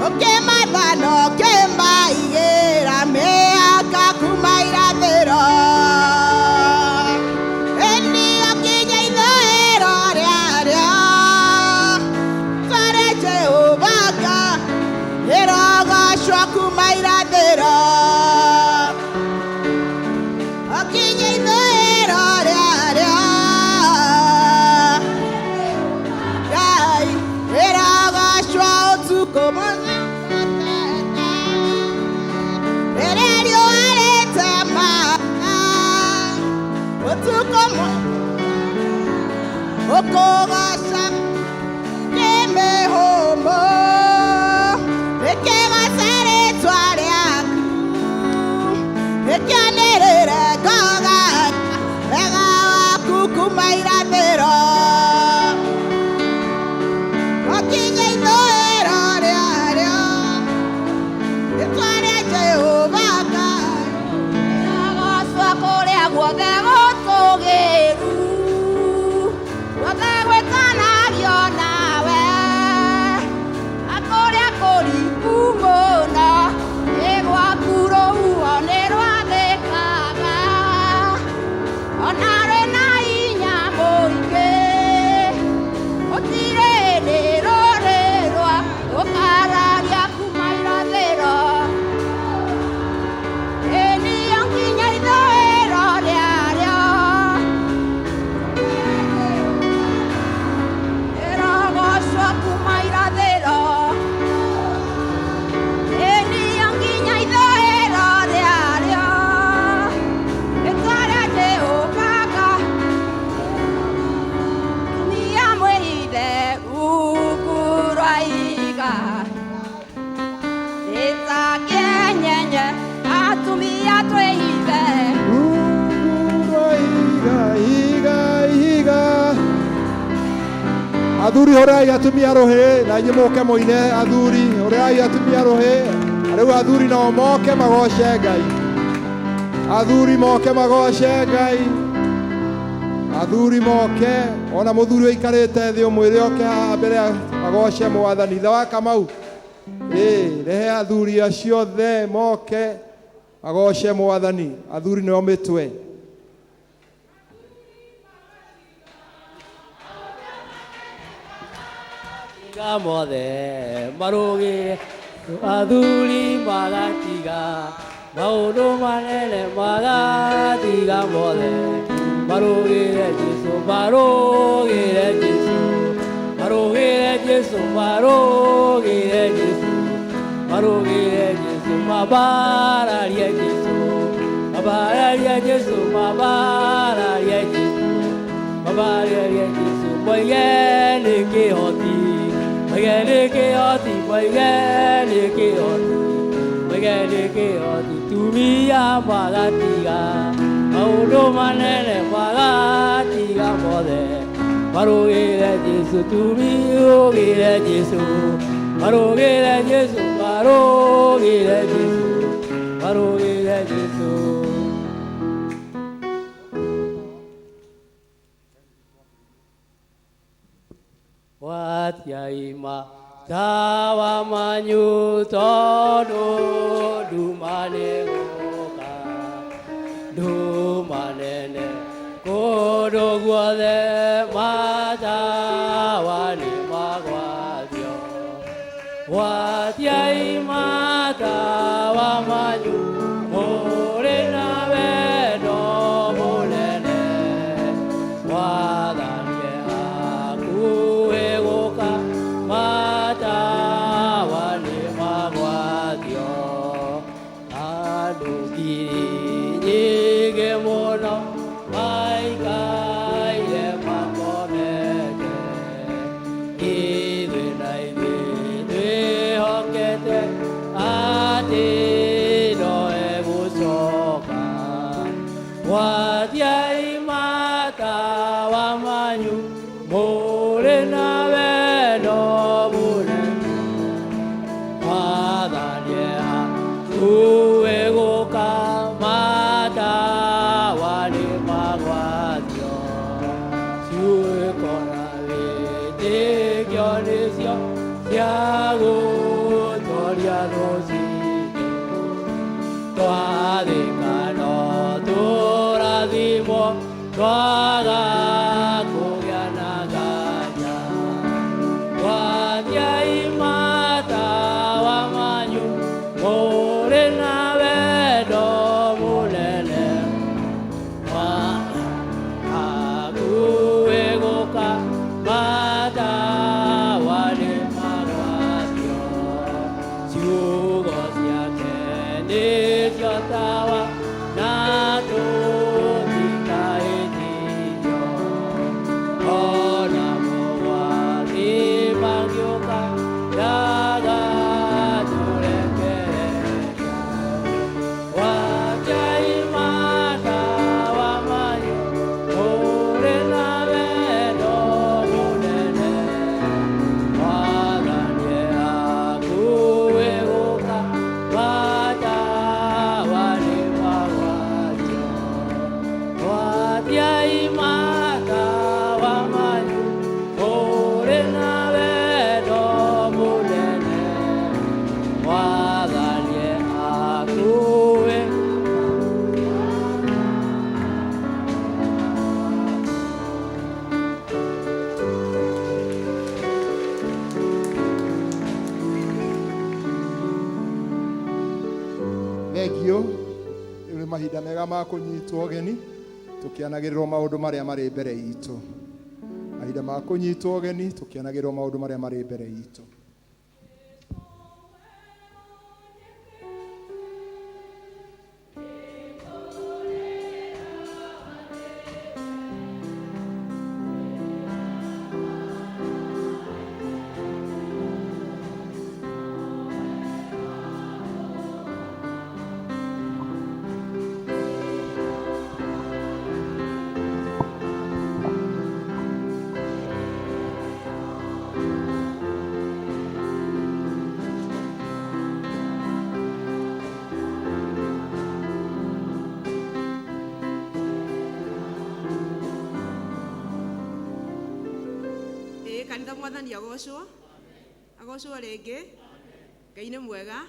ũkĩmathana ũkĩmaigĩra mĩaka kuma irathĩro ĩni ũkinya ithũĩro rĩarĩa tware Jehova Ngai ĩrogocwo kuma irathĩro okinya ithũĩro rĩarĩa Ngai ĩrogocwo ũtukũ mũthenya rĩrĩa riũa rĩtemaga ũtukũ ũkũgoca kĩmĩhũmũ rĩkĩgoca rĩtwa rĩaku rĩkĩanĩrĩre ngoga wega waku kuma irathĩro okinya ithũĩro rĩarĩa rĩtwa rĩa Jehova Ngai ĩrogocwo kũrĩa guothe gũtũgĩru guothe gwĩtanagio nawe na kũrĩa kũriku mũno nĩ gwaku rũhuho nĩ rwathĩkaga ona rwĩna hinya mũno Athuri horai atumia rohe na inyuĩ mũke mũine athuri horai atumia rohe. Rĩu athuri nao moke magoce Ngai. Athuri moke magoce Ngai. Athuri moke ona mũthuri ũikarĩte thĩ ũmwĩre oke haha mbere magoce Mwathani. Ithe wa Kamau rehe athuri acio othe moke magoce Mwathani. Athuri nĩo mĩtwe. Mothe maroge athuri magatiga maundu manene magatiga mothe marogere Jesu marogere Jesu marogere Jesu marogere Jesu marogere Jesu mabararia Jesu mabararia Jesu mabararia Jesu mabararia Jesu moyele kehoti Magale ke oti, magale ke oti, magale ke oti. Tumia magatiga, maudo manene magatiga mode. Marogere Jesu, tumia Jesu, marogere Jesu, marogere Jesu, marogere Jesu. Watiaima tawa manyu todo dumane goka dumanene kodo guade mata wani magwadio watiaima tawa manyu morena vedo molene wadanye aku mata wale magwadio aduki nyege mono mai kai le makomete ide nai de hokete ate do ebusoka wadiai mata wa manyu morena Uego kamata wale magwadio Sue konale te gionesio Siago toria rosito Toa de cano tora dimo Toaga kogiana gaya Wadia imata wamanyu Morena vedo mulele wa aku egoka mata wale magwadio siugo siake ne jotawa nato dikaetiyo ona mowa ni magyoka daga mahinda mega ma kunyitwo geni tukianagĩrĩrwo maũndũ marĩa marĩ mbere itũ. Mahinda ma kunyitwo geni tukianagĩrĩrwo maũndũ marĩa marĩ mbere itũ. Ĩ kanitha Mwathani agocwo. Agocwo rĩngĩ. Ngai nĩ mwega.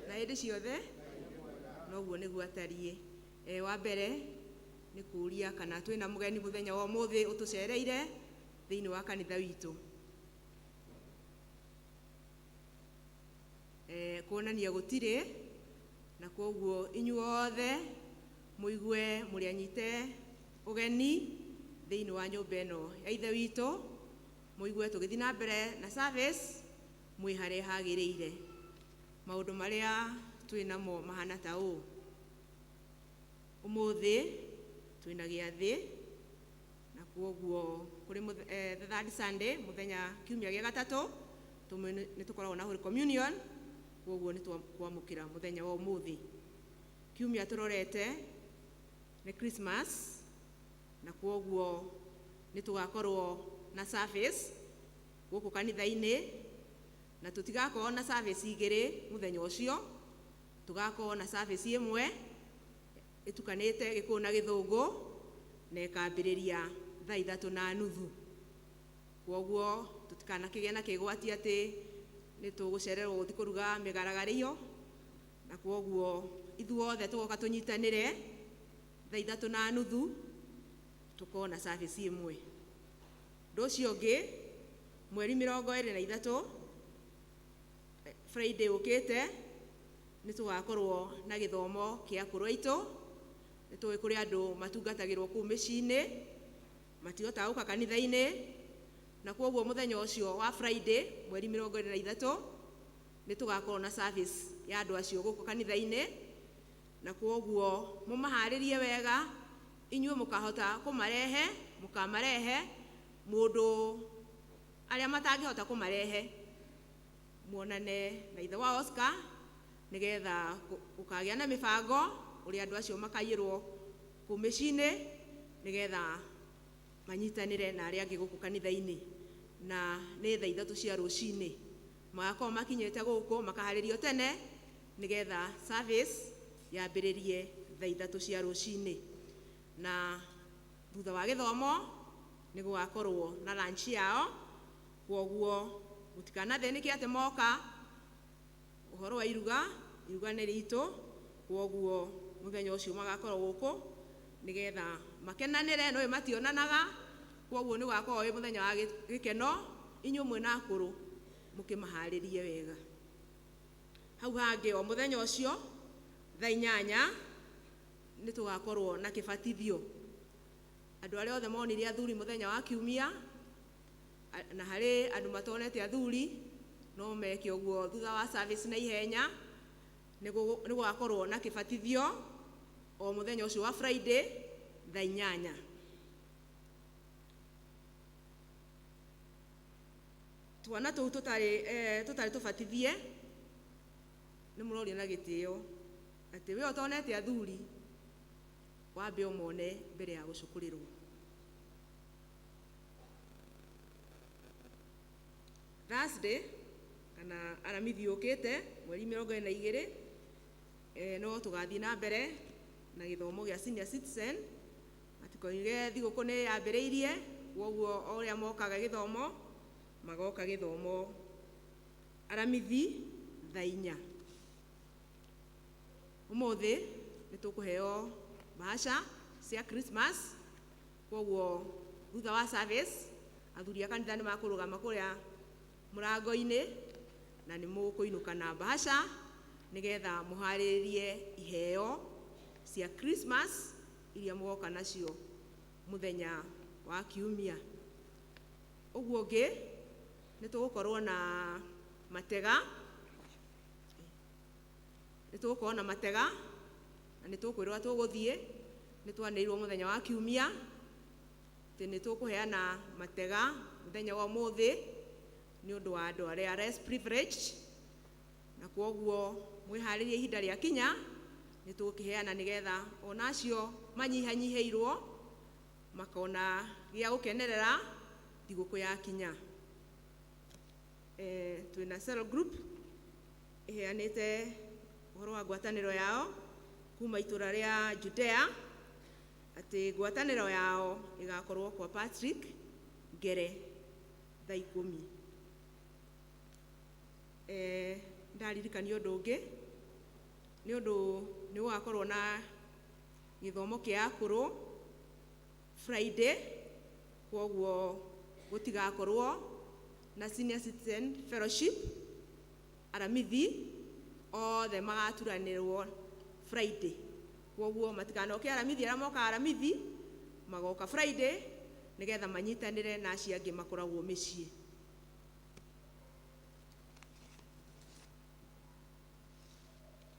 Na hĩndĩ ciothe. Noguo nĩguo atariĩ. Wa mbere nĩ kũria kana twĩna mũgeni mũthenya wa ũmũthĩ ũtũcereire thĩinĩ wa kanitha witũ. Kuonania gũtirĩ na koguo inyuothe mũigue mũrĩ anyite ũgeni thĩinĩ wa nyũmba ĩno ya ithe witũ, mũigue tũgĩthiĩ na mbere na service mwĩ harĩa hagĩrĩire. Maũndũ marĩa twĩnamo mahana ta ũũ. Ũmũthĩ twĩna gĩathĩ na koguo kũrĩ the third Sunday mũthenya kiumia gĩa gatatũ nĩ tũkoragwo na Holy Communion, koguo nĩ twamũkĩra mũthenya wa ũmũthĩ. Kiumia tũrorete nĩ Christmas na koguo nĩ tũgakorwo na service gũkũ kanitha-inĩ, na tũtigakorwo na service igĩrĩ mũthenya ũcio, tũgakorwo na service ĩmwe ĩtukanĩte Gĩkũyũ na Gĩthũngũ na ĩkambĩrĩria 3:30. Koguo tũtikanakĩgĩa na kĩgwati atĩ nĩ tũgũcererwo gũthiĩ kũruga mĩgaragario, na koguo ithuothe tũgoka tũnyitanĩre 3:30 tũkorwo na service ĩmwe. Ũndũ ũcio ũngĩ, mweri 23 Friday ũkĩte nĩ tũgakorwo na gĩthomo kĩa akũrũ aitũ. Nĩ tũĩ kũrĩ andũ matungatagĩrwo kũu mĩciĩ-inĩ, matihotaga gũka kanitha-inĩ, na koguo mũthenya ũcio wa Friday mweri 23 nĩ tũgakorwo na service ya andũ acio gũkũ kanitha-inĩ, na koguo mũmaharĩrie wega, inyuĩ mũkahota mũkamarehe mũndũ arĩa matangĩhota kũmarehe muonane na ithe wa Oscar nĩgetha gũkagĩa na mĩbango ũrĩa andũ acio makaiyĩrwo kũu mĩciĩ-inĩ nĩgetha manyitanĩre na arĩa angĩ gũkũ kanitha-inĩ. Na nĩ 3:00 cia rũcinĩ magakorwo makinyĩte gũkũ, makaharĩrio tene nĩgetha service yambĩrĩrie 3:00 cia rũcinĩ. Na thutha wa gĩthomo nĩ gũgakorwo na lunch yao, koguo mũtikanathĩnĩke atĩ moka ũhoro wa iruga nĩ ritũ, koguo mũthenya ũcio magakorwo gũkũ nĩgetha makenanĩre, no mationanaga, koguo nĩ gũgakorwo wĩ mũthenya wa gĩkeno, inyuĩ mwĩna akũrũ mũkĩmaharĩrie wega. Hau hangĩ o mũthenya ũcio 8:00 nĩ tũgakorwo na kĩbatithio. Andũ arĩa othe monire athuri mũthenya wa kiumia, na harĩ andũ matonete athuri, no meke ũguo thutha wa service na ihenya. Nĩ gũgakorwo na kĩbatithio o mũthenya ũcio wa Friday 8:00. Twana tũu tũtarĩ tũbatithie nĩ mũrorio na gĩtĩo atĩ we ũtonete athuri wambe ũmone mbere ya gũcũkũrĩrwo. Thursday kana aramithi ũkĩte mweri 22 no tũgathiĩ na mbere na gĩthomo gĩa senior citizen. Matikoige thigũkũ nĩ yambĩrĩirie, koguo o ũrĩa mokaga gĩthomo magoka gĩthomo aramithi 4:00. Ũmũthĩ nĩ tũkũheo bahasha cia Christmas, koguo thutha wa service athuri a kanitha nĩ makũrũgama kũrĩa mũrango-inĩ na nĩ mũkũinũka na bahasha nĩgetha mũharĩrie iheo cia Christmas iria mũgoka nacio mũthenya wa kiumia. Ũguo ũngĩ nĩ tũgũkorwo na matega, na nĩ tũkwĩrwo tũgũthiĩ, nĩ twanĩrĩirwo mũthenya wa kiumia atĩ nĩ tũkũheana matega mũthenya wa ũmũthĩ nĩ ũndũ wa andũ arĩa less privileged, na koguo mwĩharĩrie ihinda rĩa kinya nĩ tũkũheana nĩgetha onacio manyihanyihĩirwo makona gĩa gũkenerera thigũkũ ya kinya. Twĩna cell group ĩheanĩte ũhoro wa ngwatanĩro yao kuma itũra rĩa Judea atĩ ngwatanĩro yao ĩgakorwo kwa Patrick Ngere thaa 10. Ndaririkania ũndũ ũngĩ nĩ ũndũ nĩ gũgakorwo na gĩthomo kĩa akũrũ Friday, kwoguo gũtigakorwo na senior citizen fellowship aramithi othe magaturanĩrwo Friday. Kwoguo matikanoke aramithi arĩa moka aramithi magoka Friday nĩgetha manyitanĩre na acio angĩ makoragwo mĩciĩ.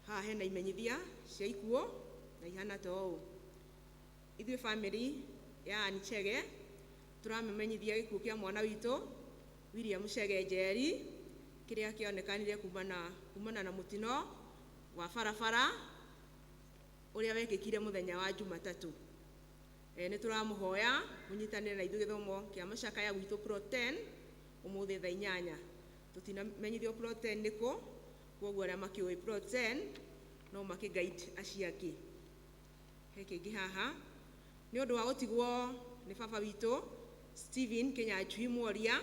Haha hena imenyithia cia ikuũ na ihana ta ũũ. Ithuĩ family ya Ann Chege tũramĩmenyithia gĩkuũ kĩa mwana witũ William Chege Njeri kĩrĩa kĩonekanire kumana na mũtino wa barabara ũrĩa wekĩkire mũthenya wa Jumatatũ. Nĩ tũramũhoya mũnyitanĩre na ithuĩ gĩthomo kĩa macakaya gwitũ plot 10 ũmũthĩ thaa 8. Tũtinamenyithio plot 10 nĩkũ, kwoguo arĩa makĩũĩ plot 10 no makĩguide acio angĩ. He kĩngĩ haha nĩ ũndũ wa gũtigwo nĩ baba witũ Stephen Kĩnyanjui Mworia,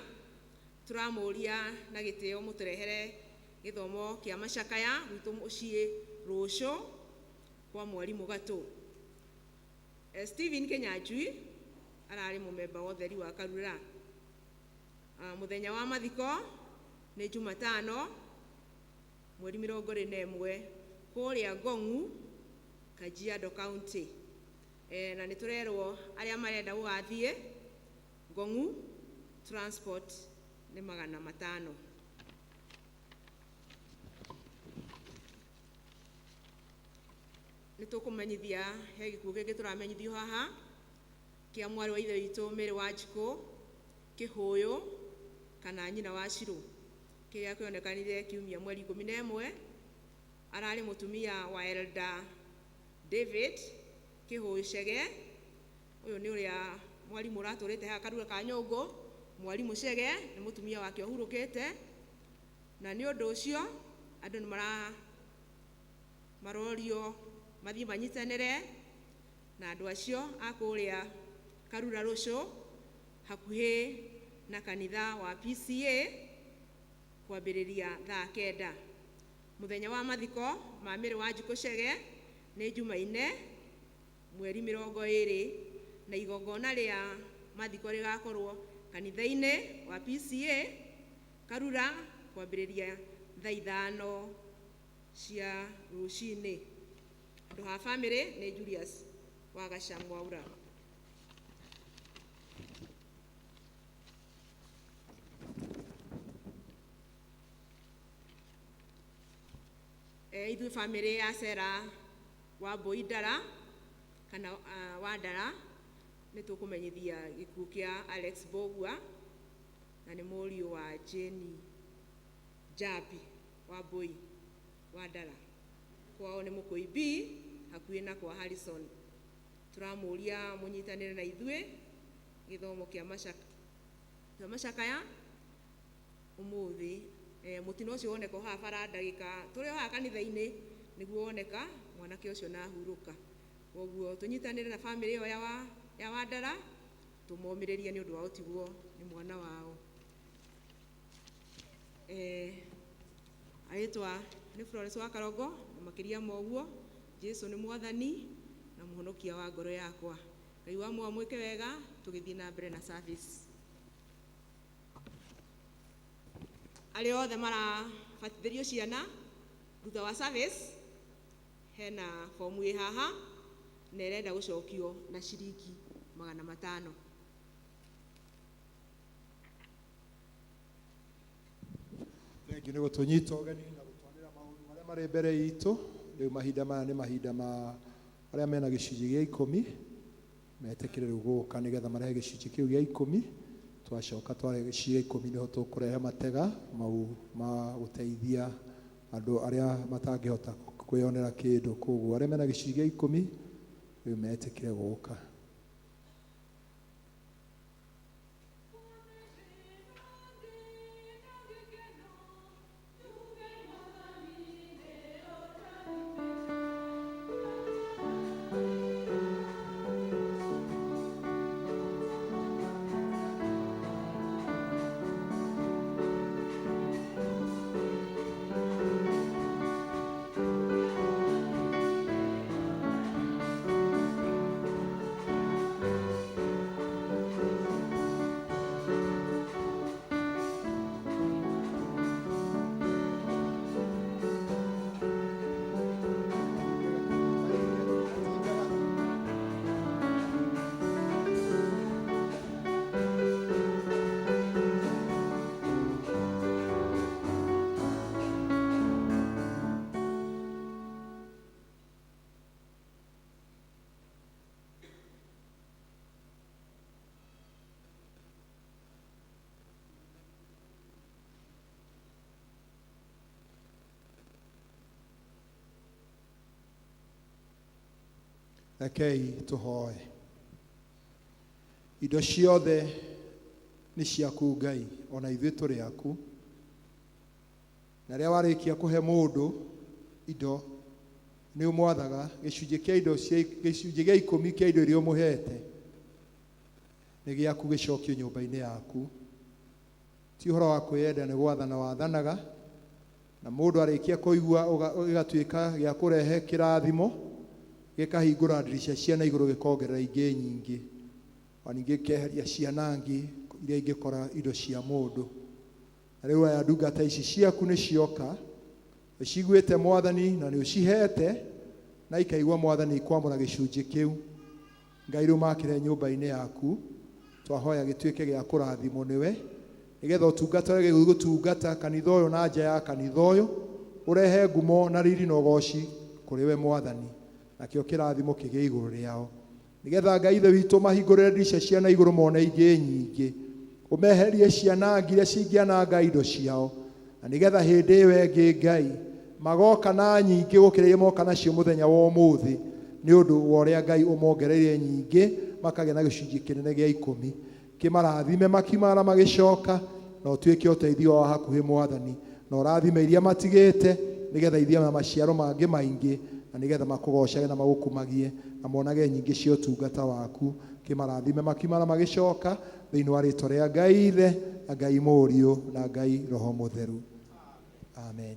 tũramũria na gĩtĩo mũtũrehere gĩthomo kĩa macakaya gwitũ mũciĩ rũciũ kwa mwarimũ Gatũ. Stephen Kĩnyanjui ararĩ mũmemba wa ũtheri wa Karura. Mũthenya wa mathiko nĩ Jumatano mweri 21 kũrĩa Ngong'u, Kajiado County. Na nĩ tũrerwo arĩa marenda gũgathiĩ Ngong'u transport nĩ 500. Nĩ tũkũmenyithia he gĩkuũ kĩngĩ tũramenyithio haha kĩa mwarĩ wa ithe witũ Mary Wanjikũ Kĩhũyũ kana nyina wa Shirũ, kĩrĩa kĩonekanire kiumia mweri 11. Ararĩ mũtumia wa Elder David Kĩhũyũ Chege. Ũyũ nĩ ũrĩa mwarimũ ũratũrĩte haha Karura ka Nyũngũ. Mwarimũ Chege nĩ mũtumia wake ũhurũkĩte, na nĩ ũndũ ũcio andũ nĩ marorio mathiĩ manyitanĩre na andũ acio a kũrĩa Karura rũciũ hakuhĩ na kanitha wa PCA kwambĩrĩria thaa 9. Mũthenya wa mathiko ma Mary Wanjikũ Chege nĩ Jumaine mweri 20, na igongona rĩa mathiko rĩgakorwo kanitha-inĩ wa PCA Karura kwambĩrĩria thaa 5 cia rũcinĩ. Andũ ha family nĩ Julius wa Gacamwaura. Ithuĩ family ya Sarah wa Boidara kana Wandara nĩ tũkũmenyithia gĩkuũ kĩa Alex Bogua, na nĩ mũriũ wa Jane Jabi wa Boi Wandara. Kwao nĩ Mũkũi B hakuhĩ na kwa Harrison. Tũramũria mũnyitanĩre na ithuĩ gĩthomo kĩa macakaya ũmũthĩ. Mũtino ũcio woneka haha bara ndagĩka tũrĩ haha kanitha-inĩ nĩguo woneka mwanake ũcio na hurũka. Kwoguo tũnyitanĩre na family ĩyo ya Wandara tũmomĩrĩrie nĩ ũndũ wa ũtigwo nĩ mwana wao. Arĩtwa nĩ Florence wa Karongo, na makĩria moguo Jesu nĩ mwathani na mũhonokia wa ngoro yakwa. Ngai wa muoyo mwĩke wega tũgĩthiĩ na mbere na service. Arĩa othe marabatithĩrio ciana thutha wa service, hena fomu ĩ haha na ĩrenda gũcokio na ciringi 500. Thengiũ nĩ gũtũnyita ũgeni na gũtwarĩra maũndũ marĩa marĩ mbere itũ. Rĩu mahinda maya nĩ mahinda ma arĩa mena gĩcunjĩ gĩa 10 metĩkĩrĩrwo gũka nĩgetha marehe gĩcunjĩ kĩu gĩa 10. Twacoka tware gĩcunjĩ gĩa 10 nĩho tũkũrehe matega mau ma gũteithia andũ arĩa matangĩhota kwĩyonera kĩndũ. Koguo arĩa mena gĩcunjĩ gĩa 10 rĩu metĩkĩre gũka. Rekei tũhoe. Indo ciothe nĩ ciaku Ngai, ona ithuĩ tũrĩ aku. Na rĩrĩa warĩkia kũhe mũndũ indo, nĩ ũmwathaga gĩcunjĩ kĩa indo, gĩcunjĩ gĩa 10 kĩa indo iria ũmũhete nĩ gĩaku gĩcokio nyũmba-inĩ yaku. Ti ũhoro wa kwĩyenda, nĩ gwathana wathanaga, na mũndũ arĩkia kũigua gĩgatuĩka gĩa kũrehe kĩrathimo, gĩkahingũra ndirica cia na igũrũ, gĩkongerera ingĩ nyingĩ, na ningĩ gĩkeheria ciana ingĩ iria ingĩkora indo cia mũndũ. Na rĩu aya ndungata ici ciaku nĩ cioka, ciguĩte Mwathani na nĩ ũcihete, na ikaigua Mwathani ikwamũra gĩcunjĩ kĩu. Ngai rĩu makĩre nyũmba-inĩ yaku, twahoya gĩtuĩke gĩa kũrathimwo nĩwe, nĩgetha ũtungata ũrĩa gĩgũtungata kanitha ũyũ na nja ya kanitha ũyũ ũrehe ngumo na riri na ũgoci kũrĩ we Mwathani, nakĩo kĩrathimo kĩgĩe igũrũ rĩao, nĩgetha Ngai ithe witũ mahingũrĩre ndirica cia na igũrũ mone ingĩ nyingĩ, ũmeherie ciana iria cingĩananga indo ciao, na nĩgetha hĩndĩ ĩyo ĩngĩ Ngai magoka na nyingĩ gũkĩra iria moka nacio mũthenya wa ũmũthĩ, nĩ ũndũ wa ũrĩa Ngai ũmongereire nyingĩ, makagĩa na gĩcunjĩ kĩnene gĩa 10. Kĩmarathime makimara magĩcoka, na ũtuĩke ũteithio wa hakuhĩ Mwathani, na ũrathime iria matigĩte, nĩgetha ithiĩ na maciaro mangĩ maingĩ, na nĩgetha makũgocage na magũkumagie, na monage nyingĩ cia ũtungata waku. Kĩmarathime makimara magĩcoka, thĩinĩ wa rĩĩtwa rĩa Ngai Ithe na Ngai Mũriũ na Ngai Roho Mũtheru. Amen.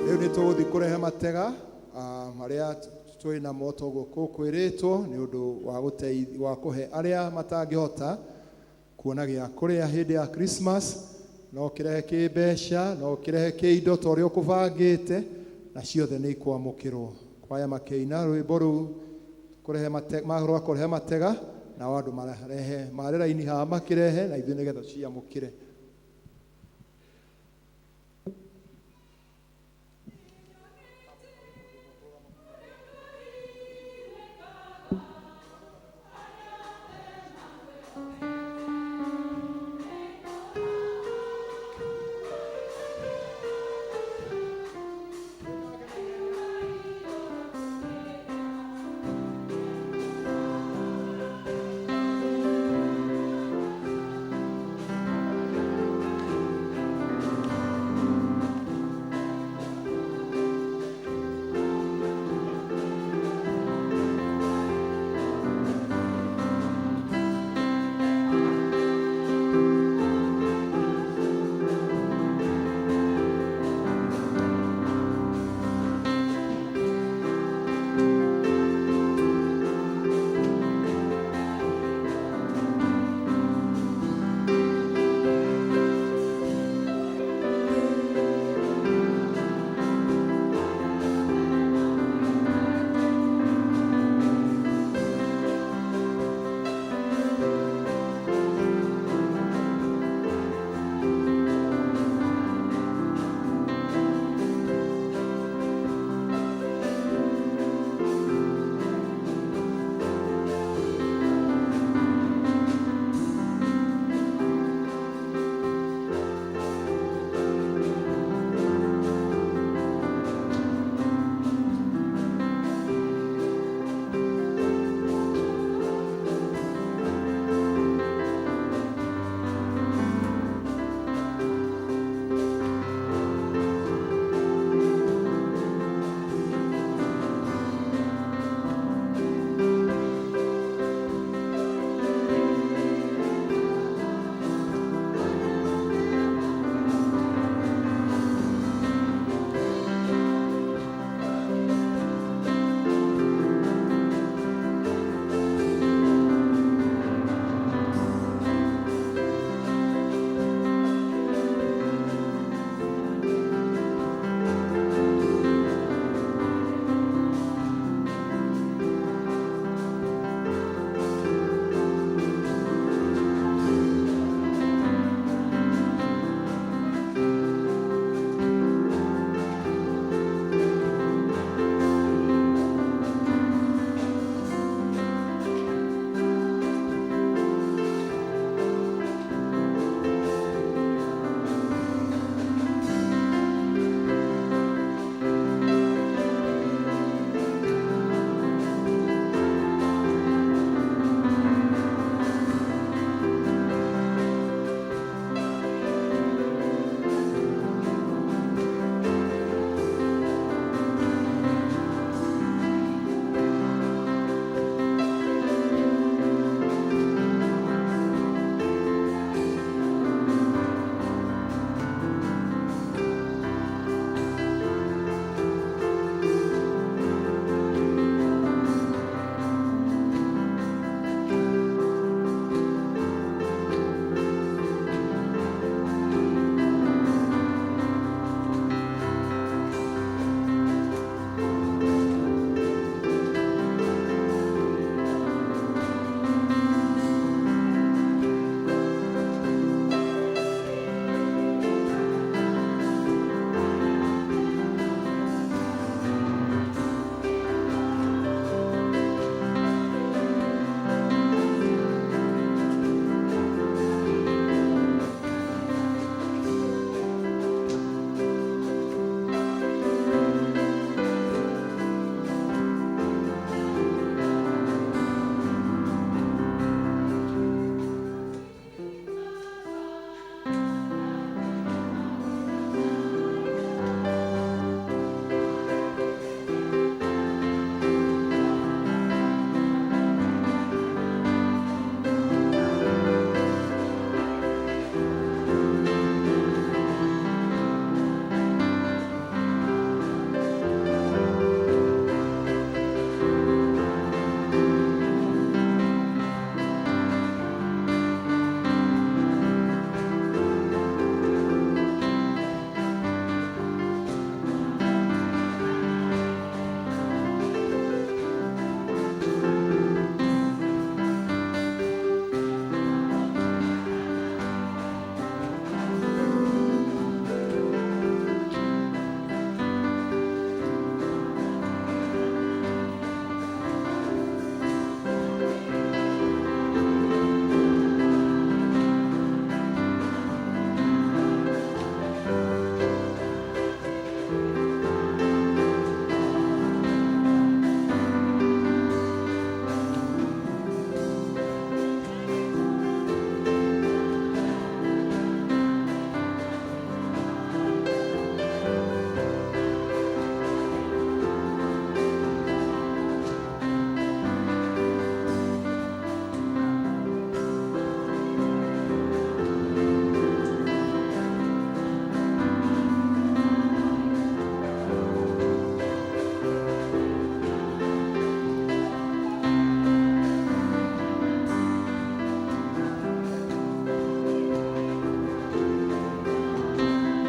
Rĩu nĩ tũgũthiĩ kũrehe matega marĩa twĩ na moto gũkũ kwĩrĩtwo nĩ ũndũ wa kũhe arĩa matangĩhota kuona gĩa kũrĩa hĩndĩ ya Christmas. No kĩrehe kĩmbeca, no kĩrehe kĩindo ta ũrĩa ũkũbangĩte, na ciothe nĩ ikwamũkĩrwo. Kwaya makĩina rwĩmbo rũu rwa kũrehe matega, na andũ marĩ raini haha makĩrehe, na ithuĩ nĩgetha ciamũkĩre.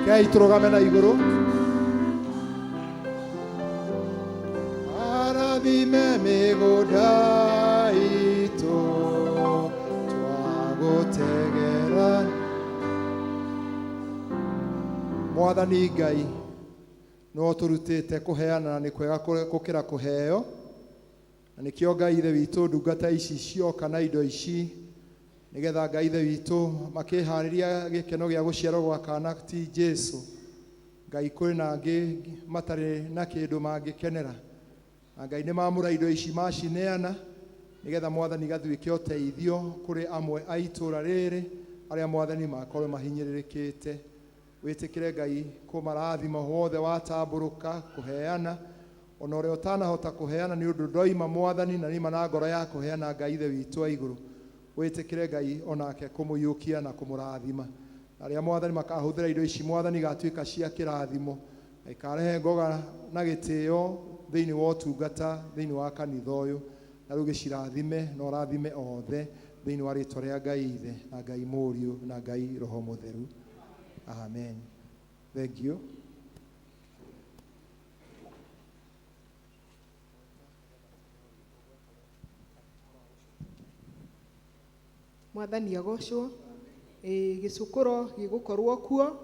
Ngai turugame na iguru. Arathime mĩgũnda itũ twagũtegera. Mwathani Ngai no tũrutĩte kũheana na nĩ kwega gũkĩra kũheo, na nĩkĩo Ngai Ithe witũ ndungata ici cioka na indo ici nĩgetha Ngai Ithe witũ makĩharĩria gĩkeno gĩa gũciarwo gwa kana ti Jesu. Ngai kũrĩ na angĩ matarĩ na kĩndũ mangĩkenera, na Ngai nĩ mamũra indo ici macineana nĩgetha Mwathani gathuĩke ũteithio kũrĩ amwe a itũũra rĩrĩ arĩa Mwathani makorwo mahinyĩrĩrĩkĩte. Wĩtĩkĩre Ngai kũmarathima wothe watambũrũka kũheana, ona ũrĩa ũtanahota kũheana nĩ ũndũ ndoima Mwathani na nĩma na ngoro ya kũheana. Ngai Ithe witũ wa igũrũ, wĩtĩkĩre Ngai onake kũmũiyũkia na kũmũrathima. Na rĩrĩa Mwathani makahũthĩra indo ici Mwathani gatuĩka cia kĩrathimo, na ikarehe ngoga na gĩtĩo thĩinĩ wa ũtungata thĩinĩ wa kanitha ũyũ, na rĩu gĩcirathime na ũrathime othe thĩinĩ wa rĩĩtwa rĩa Ngai Ithe na Ngai Mũriũ na Ngai Roho Mũtheru. Amen. Thank you. Mwathani agocwo. Gĩcukũro gĩgũkorwo kuo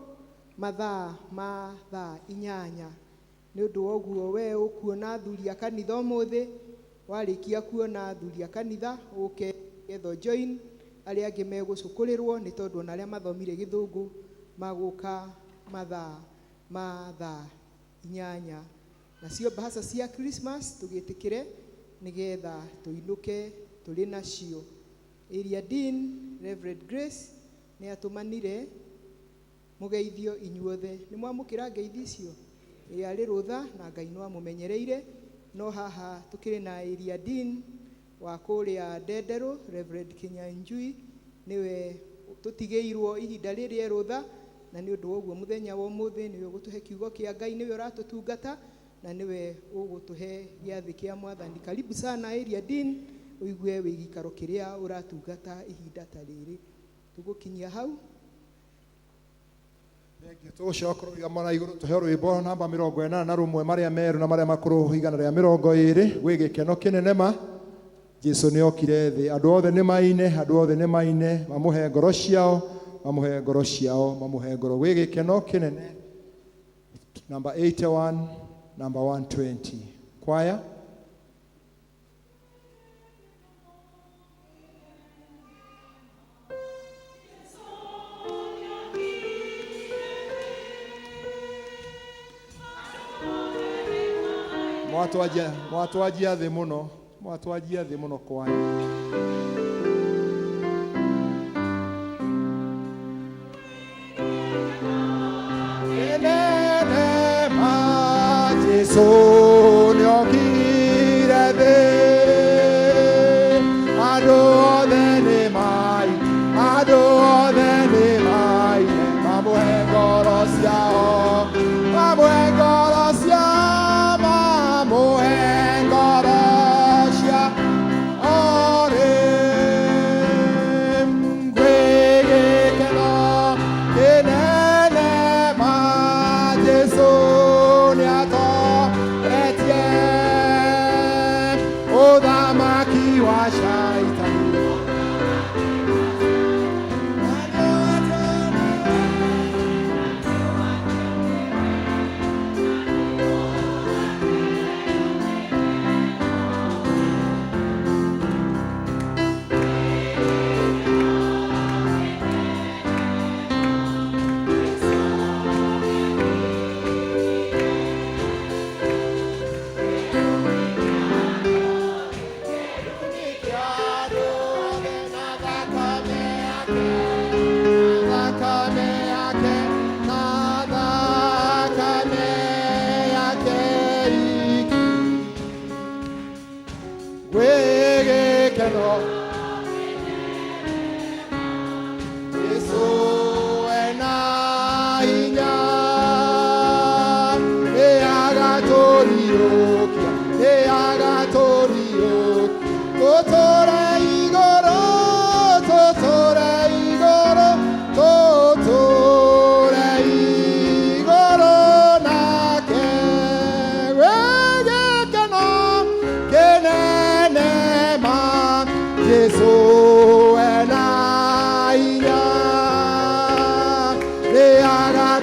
mathaa ma thaa 8. Nĩ ũndũ wa ũguo we ũkuona athuri a kanitha ũmũthĩ, warĩkia kuona athuri a kanitha ũke getho join arĩa angĩ megũcukũrĩrwo, nĩ tondũ ona arĩa mathomire Gĩthũngũ magũka mathaa ma thaa 8. Nacio mbahaca cia Christmas tũgĩtĩkĩre nĩgetha tũinũke tũrĩ nacio. Area Dean Reverend Grace nĩ atũmanire mũgeithio inyuothe. Nĩ mwamũkĩra ngeithi icio? Arĩ rũtha na Ngai no amũmenyereire. No haha tũkĩrĩ na Area Dean wa kũrĩa Ndenderũ Reverend Kinyanjui, niwe tũtigĩirwo ihinda rĩrĩ rũtha, na nĩ ũndũ wa ũguo mũthenya wa ũmũthĩ niwe ũgũtũhe kiugo kĩa Ngai, niwe ũratũtungata na niwe ũgũtũhe gĩathĩ kĩa Mwathani. Karibu sana Area Dean, ũigue wĩgikaro kĩrĩa ũratungata ihinda ta rĩrĩ. Tũgũkinyia hau. Tũgũcokorwo mwana igũrũ tũheo rwĩmbo namba 81 marĩa meru na marĩa makũrũ igana rĩa 20 gwĩ gĩkeno kĩnene ma Jesũ nĩ okire thĩ. Andũ othe nĩ maine, andũ othe nĩ maine, mamũhe ngoro ciao, mamũhe ngoro ciao, mamũhe ngoro. Gwĩ gĩkeno kĩnene. Number 81, number 120. Choir. Mwatwajia thĩ mũno, mwatwajia thĩ mũno kwaya. Enene ma Jesũ nĩ okire thĩ, andũ othe nĩ maine, andũ othe nĩ maine, mamũhe ngoro ciao, mamũhe ngoro ciao.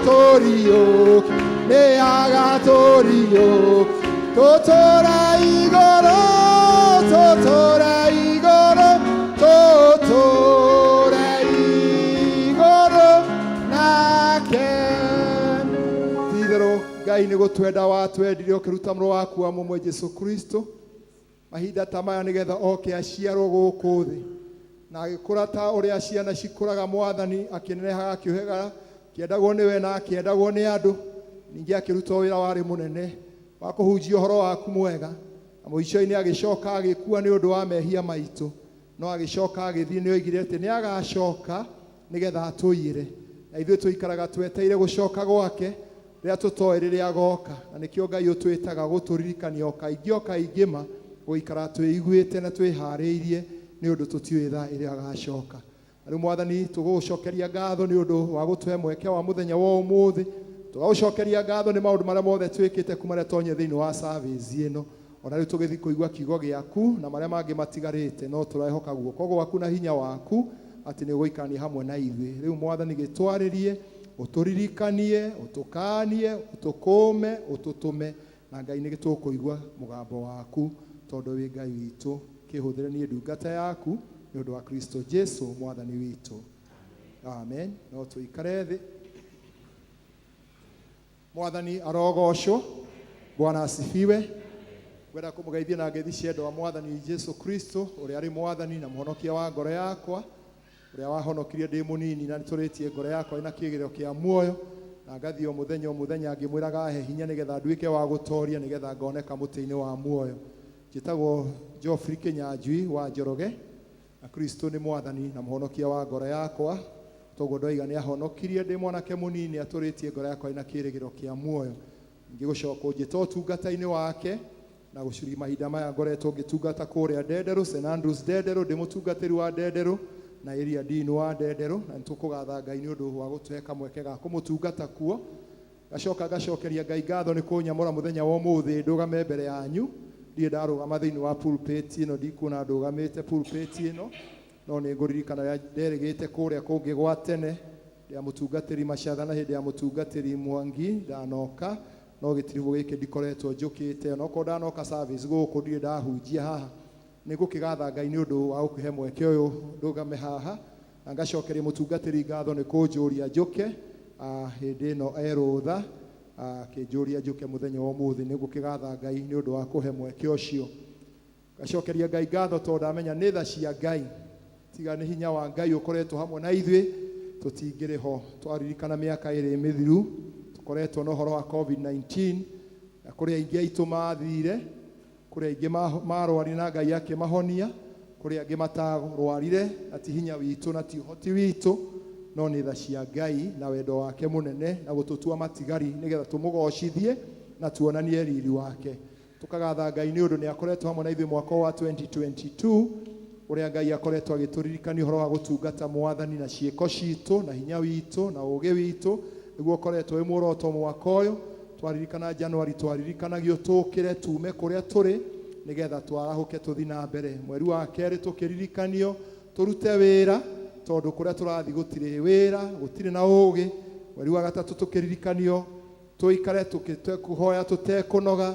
agatũriũkia, nĩ agatũriũkia. Tũtũũre igũrũ, tũtũũre igũrũ, tũtũũre igũrũ nake. Ti-itherũ Ngai nĩ gũtwenda watwendire ũkĩruta mũrũ waku wa mũmwe Jesũ Kristo mahinda ta maya nĩgetha oke aciarwo gũkũ thĩ, na agĩkũra ta ũrĩa ciana cikũraga Mwathani, akĩnenehaga akĩũhegaga, akĩendagwo nĩwe na akĩendagwo nĩ andũ, ningĩ akĩruta wĩra warĩ mũnene wa kũhunjia ũhoro waku mwega, na mũico-inĩ agĩcoka agĩkua nĩ ũndũ wa mehia maitũ, no agĩcoka agĩthiĩ nĩ oigire atĩ nĩ agacoka nĩgetha atũiyĩre, na ithuĩ tũikaraga tweteire gũcoka gwake rĩrĩa tũtoĩ rĩrĩa agoka, na nĩkĩo Ngai ũtwĩtaga gũtũririkania o kaingĩ ma gũikara twĩiguĩte na twĩharĩirie nĩ ũndũ tũtiũĩ thaa ĩrĩa agacoka. Rĩu Mwathani tũgũgũcokeria ngatho nĩ ũndũ wa gũtũhe mweke wa mũthenya wa ũmũthĩ, tũgagũcokeria ngatho nĩ maũndũ marĩa mothe twĩkĩte kuma rĩrĩa twonyire thĩinĩ wa service ĩno, ona rĩu tũgĩthiĩ kũigua kiugo gĩaku na marĩa mangĩ matigarĩte, no tũrehoka guoko gwaku na hinya waku atĩ nĩ ũgũikarania hamwe na ithuĩ. Rĩu Mwathani gĩtwarĩrie, ũtũririkanie, ũtũkanie, ũtũkũme, ũtũtũme, na Ngai nĩ gĩtũkũigua mũgambo waku tondũ wĩ Ngai witũ. Kĩhũthĩre niĩ ndungata yaku nĩ ũndũ wa Kristo Jesũ Mwathani witũ. Amen. No tũikare thĩ. Mwathani arogocwo. Bwana asifiwe. Ngwenda kũmũgeithia na ngeithi cia endwa wa Mwathani Jesũ Kristo ũrĩa arĩ Mwathani na mũhonokia wa ngoro yakwa, ũrĩa wahonokirie ndĩ mũnini na nĩtũrĩtie ngoro yakwa ĩna kĩĩgĩrĩro kĩa muoyo, na ngathiĩ o mũthenya ngĩmwĩraga ahe hinya nĩgetha nduĩke wa gũtooria nĩgetha ngoneka mũtĩ-inĩ wa muoyo. Njĩtagwo Geoffrey Kĩnyanjui wa Njoroge, na Kristo nĩ Mwathani na mũhonokia wa ngoro yakwa, toguo ndoiga nĩ ahonokirie ndĩ mwanake mũnini atũrĩtie ngoro yakwa ĩna kĩĩrĩgĩro kĩa muoyo. Ningĩ gũcoka ũnjĩta ũtungata-inĩ wake na gũcuri mahinda maya ngoretwo ngĩtungata kũrĩa Ndenderu, St Andrews Ndenderu, ndĩ mũtungatĩri wa Ndenderu na area dean wa Ndenderu, na nĩtũkũgatha Ngai nĩ ũndũ wa gũtũhe kamweke ga kũmũtungata kuo. Gacoka ngacokeria Ngai ngatho nĩ kũnyamũra mũthenya wa ũmũthĩ ndũgame mbere yanyu. Ndirĩ ndarũgama thĩinĩ wa pulpit ĩno, ndikuona ndũgamĩte pulpit ĩno, no nĩ ngũririkana rĩrĩa nderĩgĩte kũrĩa kũngĩ gwa tene rĩa mũtungatĩri Macatha na hĩndĩ ya mũtungatĩri Mwangi ndanoka, no gĩtiribũ gĩkĩ ndikoretwo njũkĩte, onokorwo ndanoka service gũkũ ndirĩ ndahunjia haha. Nĩ ngũkĩgatha Ngai nĩ ũndũ wa gũkũhe mweke ũyũ ndũgame haha, na ngacokeria mũtungatĩri ngatho nĩ kũnjũria njũke hĩndĩ ĩno erũtha, akĩnjũria njũke mũthenya wa ũmũthĩ. Nĩ ngũkĩgatha Ngai nĩ ũndũ wa kũhe mweke ũcio. Ngacokeria Ngai ngatho tondũ ndamenya nĩ tha cia Ngai, tiga nĩ hinya wa Ngai ũkoretwo hamwe na ithuĩ, tũtingĩrĩ ho. Twaririkana mĩaka ĩrĩ mĩthiru tũkoretwo na ũhoro wa COVID-19, na kũrĩa aingĩ aitũ mathire, kũrĩa aingĩ marwarire na Ngai akĩmahonia, kũrĩa angĩ matarwarire, na ti hinya witũ na ti ũhoti witũ, no nĩ tha cia Ngai na wendo wake mũnene na gũtũtua matigari nĩgetha tũmũgocithie na tuonanie riri wake. Tũkagatha Ngai nĩ ũndũ nĩ akoretwo hamwe na ithuĩ mwaka wa 2022, ũrĩa Ngai akoretwo agĩtũririkania ũhoro wa gũtungata Mwathani na ciĩko citũ na hinya witũ na ũũgĩ witũ, nĩguo ũkoretwo wĩ muoroto mwaka ũyũ. Twaririkana Januari, twarikanagio tũkĩre tume kũrĩa tũrĩ nĩgetha twarahũke tũthiĩ na mbere. Mweri wa kerĩ tũkĩririkanio tũrute wĩra tondũ kũrĩa tũrathiĩ gũtirĩ wĩra, gũtirĩ na ũũgĩ. Mweri wa gatatũ tũkĩririkanio tũikare tũkĩhoya tũtekũnoga,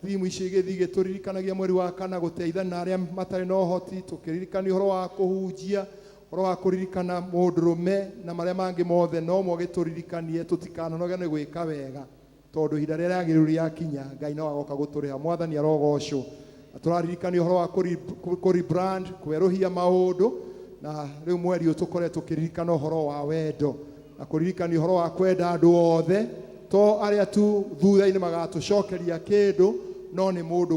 thimu icio igĩthiĩ igĩtũririkanagia mweri wa kana gũteithania na arĩa matarĩ na ũhoti. Tũkĩririkania ũhoro wa kũhunjia, ũhoro wa kũririkana mũndũrũme na marĩa mangĩ mothe, no mo gĩtũririkanie tũtikanoge nĩ gwĩka wega tondũ ihinda rĩrĩa rĩagĩrĩru rĩakinya Ngai no agoka gũtũrĩha. Mwathani arogocwo. Tũraririkania ũhoro wa kũrebrand, kwerũhia maũndũ, na rĩu mweri ũyũ tũkoretwo tũkĩririkana ũhoro wa wendo na kũririkania ũhoro wa kwenda andũ othe, to arĩa tu thutha-inĩ magatũcokeria kĩndũ, no nĩ mũndũ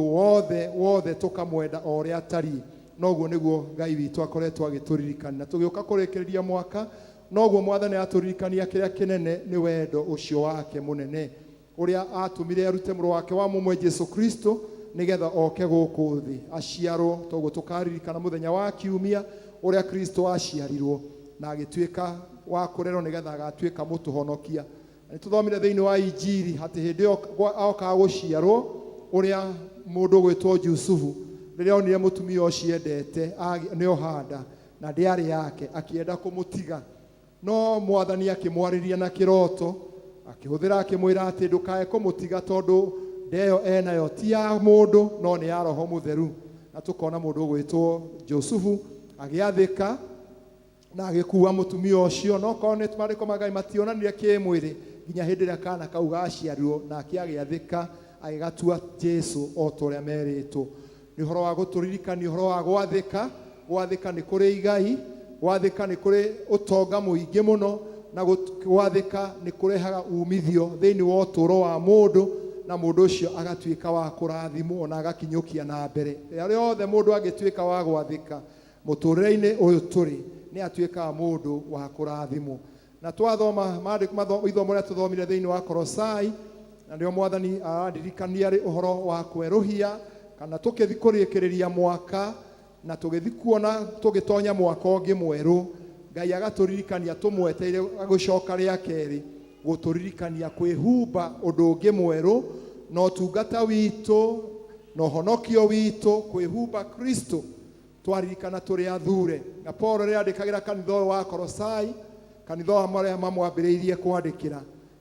wothe tũkamwenda o ũrĩa atariĩ. Noguo nĩguo Ngai witũ akoretwo agĩtũririkania, na tũgĩũka kũrĩkĩrĩria mwaka, noguo Mwathani atũririkania kĩrĩa kĩnene nĩ wendo ũcio wake mũnene ũrĩa atũmire arute mũrũ wake wa mũmwe Jesũ Kristo nĩgetha oke gũkũ thĩ aciarwo. Toguo tũkaririkana mũthenya wa kiumia ũrĩa Kristo aciarirwo na agĩtuĩka wa kũrerwo nĩgetha agatuĩka mũtũhonokia. Nĩ tũthomire thĩinĩ wa Injiri atĩ hĩndĩ ĩyo oka gũciarwo ũrĩa mũndũ gwĩtwo Jusufu, rĩrĩa onire mũtumia ũcio endete nĩoha nda na ndĩarĩ yake, akĩenda kũmũtiga, no Mwathani akĩmwarĩria na kĩroto akĩhũthĩra akĩmwĩra atĩ ndũkae kũmũtiga tondũ ndeyo enayo ti ya mũndũ no nĩ ya Roho Mũtheru. Na tũkona mũndũ ũgwĩtwo Josefu agĩathĩka na agĩkuua mũtumia ũcio, no korwo nĩ maandĩko ma Ngai mationanire kĩmwĩrĩ nginya hĩndĩ ĩrĩa kana kau gaciarirwo nake agĩathĩka agĩgatua Jesu o ta ũrĩa merĩtwo. Nĩ ũhoro wa gũtũririkania ũhoro wa gwathĩka. Gwathĩka nĩ kũrĩ igai, gwathĩka nĩ kũrĩ ũtonga mũingĩ mũno, na gwathĩka nĩ kũrehaga umithio thĩinĩ wa ũtũũro wa mũndũ, na mũndũ ũcio agatuĩka wa kũrathimwo na agakinyũkia na mbere. Rĩrĩa rĩothe mũndũ agĩtuĩka wa gwathĩka mũtũũrĩre-inĩ ũyũ tũrĩ, nĩ atuĩkaga mũndũ wa kũrathimwo. Na twathoma ithomo rĩrĩa tũthomire thĩinĩ wa Kolosai, na nĩo Mwathani arandirikania rĩ ũhoro wa kwerũhia, kana tũgĩthiĩ kũrĩkĩrĩria mwaka na tũgĩthiĩ kuona tũgĩtonya mwaka ũngĩ mwerũ, Ngai agatũririkania tũmweteire gũcoka rĩa kerĩ, gũtũririkania kwĩhumba ũndũ ũngĩ mwerũ, na ũtungata witũ na ũhonokio witũ kwĩhumba Kristo, twaririkana tũrĩ athure. Na Paulo rĩrĩa andĩkagĩra kanitha ũyũ wa Kolosai, kanitha wa marĩa mamwambĩrĩirie kwandĩkĩra,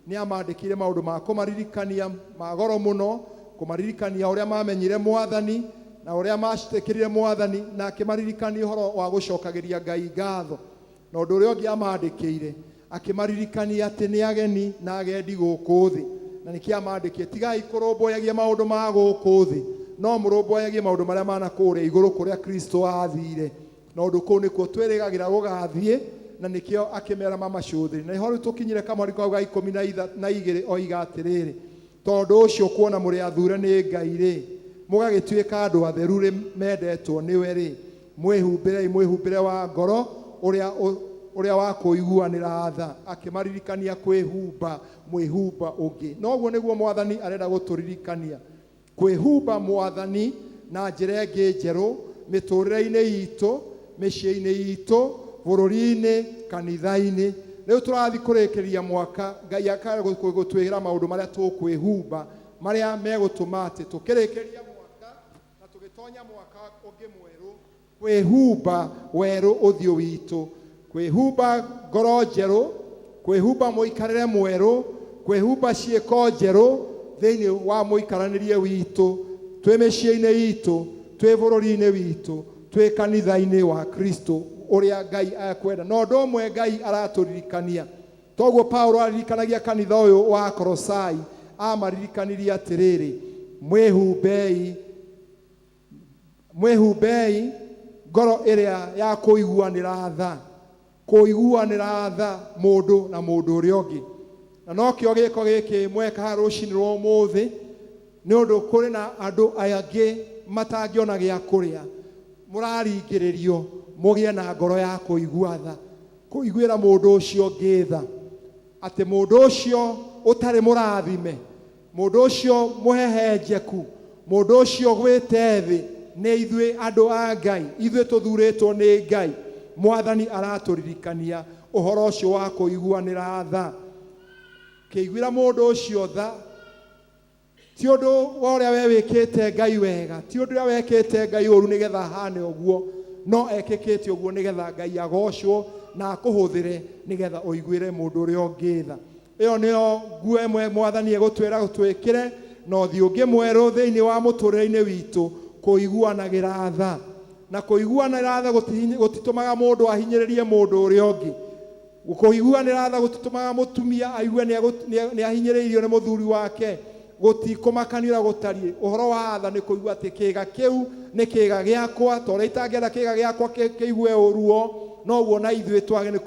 nĩ amandĩkire maũndũ ma kũmaririkania ma goro mũno, kũmaririkania ũrĩa mamenyire Mwathani na ũrĩa macitĩkĩrire Mwathani, na akĩmaririkania ũhoro wa gũcokagĩria Ngai ngatho. Na ũndũ ũrĩa ũngĩ amandĩkĩire, akĩmaririkania atĩ nĩ ageni na agendi gũkũ thĩ, na nĩkĩo amandĩkire tigai kũrũmbũyagia maũndũ ma gũkũ thĩ, no mũrũmbũyagie maũndũ marĩa manakũrĩa igũrũ kũrĩa Kristo athire. Na ũndũ kũu nĩkuo twĩrĩgagĩra gũgathiĩ, na nĩkĩo akĩmera mamacũthĩri. Na ihoro tũkinyire kamwandĩko kau ga 12 oiga atĩrĩrĩ, tondũ ũcio kuona mũrĩ athure nĩ Ngai rĩ, mũgagĩtuĩka andũ atheru rĩ, mendetwo nĩwe rĩ, mwĩhumbĩre wa ngoro ũrĩa wa kũiguanĩra tha. Akĩmaririkania kwĩhumba mwĩhumba ũngĩ. Na ũguo nĩguo Mwathani arenda gũtũririkania, kwĩhumba Mwathani na njĩra ĩngĩ njerũ mĩtũũrĩre-inĩ itũ, mĩciĩ-inĩ itũ, bũrũri-inĩ, kanitha-inĩ. Rĩu tũrathiĩ kũrĩkĩrĩria mwaka, Ngai akaga gũtwĩra maũndũ marĩa tũkwĩhumba, marĩa megũtũma atĩ tũkĩrĩkĩria mwaka na tũgĩtonya mwaka ũngĩ mwerũ, kwĩhumba werũ ũthiũ witũ, kwĩhumba ngoro njerũ, kwĩhumba mũikarĩre mwerũ, kwĩhumba ciĩko njerũ thĩinĩ wa mũikaranĩrie witũ, twĩ mĩciĩ-inĩ itũ, twĩ bũrũri-inĩ witũ, twĩ kanitha-inĩ wa Kristo ũrĩa Ngai akwenda. Na ũndũ ũmwe Ngai aratũririkania, toguo Paulo aririkanagia kanitha ũyũ wa Kolosai, amaririkanirie atĩrĩrĩ, mwĩhumbei ngoro ĩrĩa ya kũiguanĩra tha mũndũ na mũndũ ũrĩa ũngĩ. Na nokĩo gĩko gĩkĩ mweka rũcinĩ rwa ũmũthĩ, nĩ ũndũ kũrĩ na andũ aingĩ matangĩona gĩa kũrĩa, mũraringĩrĩrio mũgĩe na ngoro ya kũigua tha, kũiguĩra mũndũ ũcio ũngĩ tha, atĩ mũndũ ũcio ũtarĩ mũrathime, mũndũ ũcio mũhehenjeku, mũndũ ũcio gwĩte thĩ, nĩ ithuĩ andũ a Ngai, ithuĩ tũthurĩtwo nĩ Ngai. Mwathani aratũririkania ũhoro ũcio wa kũiguanĩra tha. Kĩiguĩra mũndũ ũcio tha ti ũndũ wa ũrĩa we wĩkĩte Ngai wega, ti ũndũ ũrĩa wekĩte Ngai ũru nĩgetha ahane ũguo, no ekĩkĩte ũguo nĩgetha Ngai agocwo na akũhũthĩre nĩgetha ũiguĩre mũndũ ũrĩa ũngĩ tha. Ĩyo nĩyo nguo ĩmwe Mwathani egũtwĩra twĩkĩre, na ũthiũ ũngĩ mwerũ thĩinĩ wa mũtũũrĩre-inĩ witũ, kũiguanagĩra tha. Na kũiguanĩra tha gũtitũmaga mũndũ ahinyĩrĩrie mũndũ ũrĩa ũngĩ. Kũiguanĩra tha gũtitũmaga mũtumia aigue nĩ ahinyĩrĩirio nĩ mũthuri wake, gũtikũmakania gũtariĩ. Ũhoro wa tha nĩ kũigua atĩ kĩĩga kĩu nĩ kĩĩga gĩakwa, tondũ itangĩenda kĩĩga gĩakwa kĩigue ũruo, noguo na ithuĩ twagĩ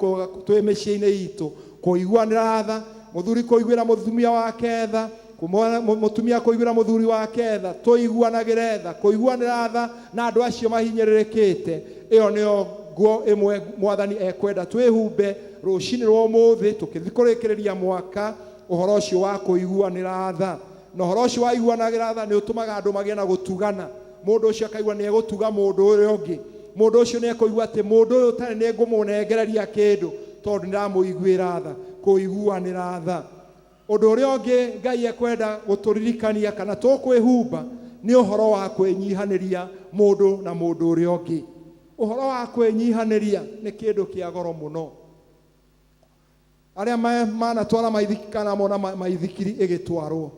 twĩ mĩciĩ-inĩ itũ kũiguanĩra tha, mũthuri kũiguĩra mũtumia wake tha, mũtumia kũiguĩra mũthuri wake tha, tũiguanagĩre tha, kũiguanĩra tha na andũ acio mahinyĩrĩrĩkĩte. Ĩyo nĩyo nguo ĩmwe Mwathani ekwenda twĩhumbe rũcinĩ rwa ũmũthĩ tũkĩthiĩ kũrĩkĩrĩria mwaka, ũhoro ũcio wa kũiguanĩra tha. Na ũhoro ũcio wa iguanagĩra tha nĩ ũtũmaga andũ magĩe na gũtugana. Mũndũ ũcio akaigua nĩ egũtuga mũndũ ũrĩa ũngĩ, mũndũ ũcio nĩ ekũigua atĩ mũndũ ũyũ ũtarĩ nĩ ngũmũnengereria kĩndũ tondũ nĩramũiguĩra tha, kũiguanĩra tha. Ũndũ ũrĩa ũngĩ Ngai ekwenda gũtũririkania kana tũkwĩhumba nĩ ũhoro wa kwĩnyihanĩria mũndũ na mũndũ ũrĩa ũngĩ. Ũhoro wa kwĩnyihanĩria nĩ kĩndũ kĩa goro mũno. aria manatwara maithikiri kana mona maithikiri igitwarwo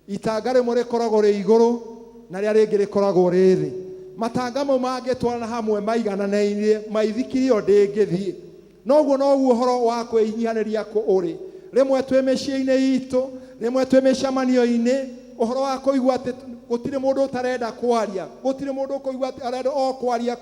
itanga rimwe rikoragwo ri iguru na ria ringi rikoragwo ri thi matanga mau mangitwarana hamwe maigananainie maithikiri yo ndingithie noguo uhoro wa kwinyihanĩria uri rimwe twi mĩciĩ-inĩ itu rimwe twi mĩcemanio-inĩ uhoro wa kuigua ati gutire mundu utarenda kwaria gutire mundu kuigua ati arenda o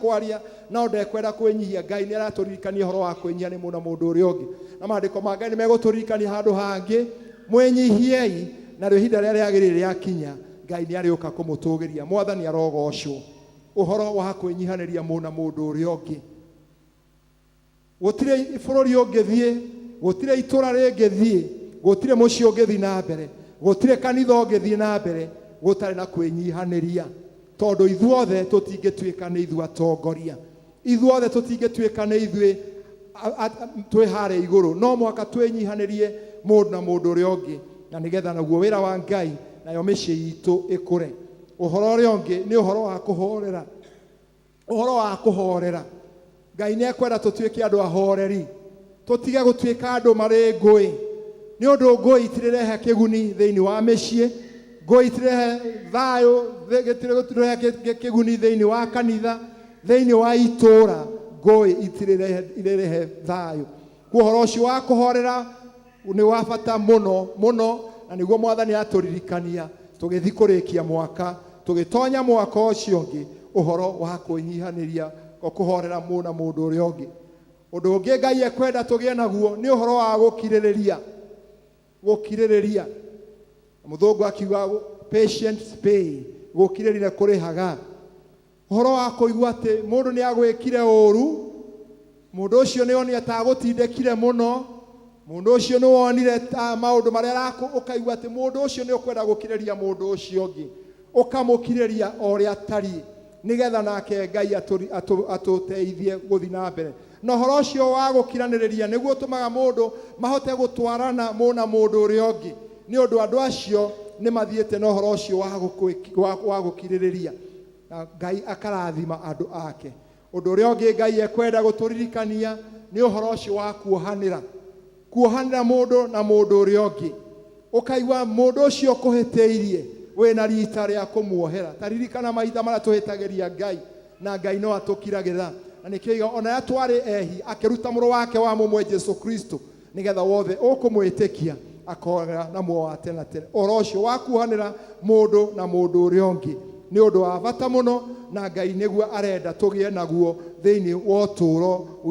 kwaria no ndekwenda kwinyihia Ngai ni araturirikania uhoro wa kwinyihia ni mundu uria ungi na maandiko ma Ngai ni meguturirikania handu hangi mwinyihiei na ihinda rĩrĩa rĩagĩrĩire rĩakinya Ngai ni ariuka kumutugiria mwathani arogocwo uhoro wa kwinyihanĩria mundu uria ungi gutire bururi ungithie gutire itura ringithie gutire muciĩ ungithie na mbere gutire kanitha ungithie na mbere gutare na kwinyihanĩria tondu ithuothe tutingĩtuĩka nĩ ithuĩ atongoria ithuothe tutingĩtuĩka nĩ ithuĩ twĩ harĩa igũrũ no mwaka twinyihanĩrie mundu na mundu uria ungi na nigetha naguo wĩra wa Ngai nayo mĩciĩ itũ ĩkũre uhoro ũrĩa ũngĩ nĩ uhoro wa kũhorera Ngai nĩ ekwenda tũtuĩke andũ ahoreri tũtige gũtuĩka andũ marĩ ngũĩ nĩ ũndũ ngũĩ itirirehe kĩguni thĩinĩ wa mĩciĩ ngũĩ itirirehe thayũ itirirehe kĩguni thĩinĩ wa kanitha thĩinĩ wa itũũra ngũĩ itirirehe thayũ ũhoro ũcio wa kũhorera nĩ wa bata mũno na nĩguo mwathani atũririkania tũgĩthiĩ kũrĩkia mwaka tũgĩtonya mwaka ũcio ũngĩ uhoro wa kwinyihanĩria kuhorera na mundu uria ungi undu ungi Ngai ekwenda tugie naguo ni uhoro wa gukirĩrĩria muthungu akiuga patient pay gukirĩrĩria kurihaga uhoro wa kuigua ati mundu ni agwikire uru mundu ucio ni oni atagutindekire muno mundu ucio ni wonire maundu maria ukaigua ati mundu ucio ni ukwenda gukirĩrĩria mundu ucio ungi ukamukirĩrĩria oria tari nigetha nake Ngai atuteithie guthi na mbere na uhoro ucio wa gukiranĩrĩria niguo tumaga mundu mahote gutwarana na mundu uria ungi ni undu andu acio ni mathiete na uhoro ucio wa gukirĩrĩria na Ngai akarathima andu ake undu uria ungi Ngai ekwenda guturirikania ni uhoro ucio wa kuohanĩra mundu na mundu uria ungi ukaigua mundu ucio kuhĩtĩirie wena rita rĩa kumuohera taririkana mahinda marĩa tuhĩtagĩria Ngai na Ngai no atukiragĩra na nĩkĩo ona atwari ehi akiruta mũrũ wake wa mũmwe Jesu Kristo nigetha wothe ũkũmwĩtĩkia akorera na muoyo wa tene tene ũhoro ũcio wa kuohanĩra mundu na mundu ũrĩa ũngĩ nĩ ũndũ wa bata mũno na Ngai nĩguo arenda tũgĩe naguo thĩinĩ wa ũtũũro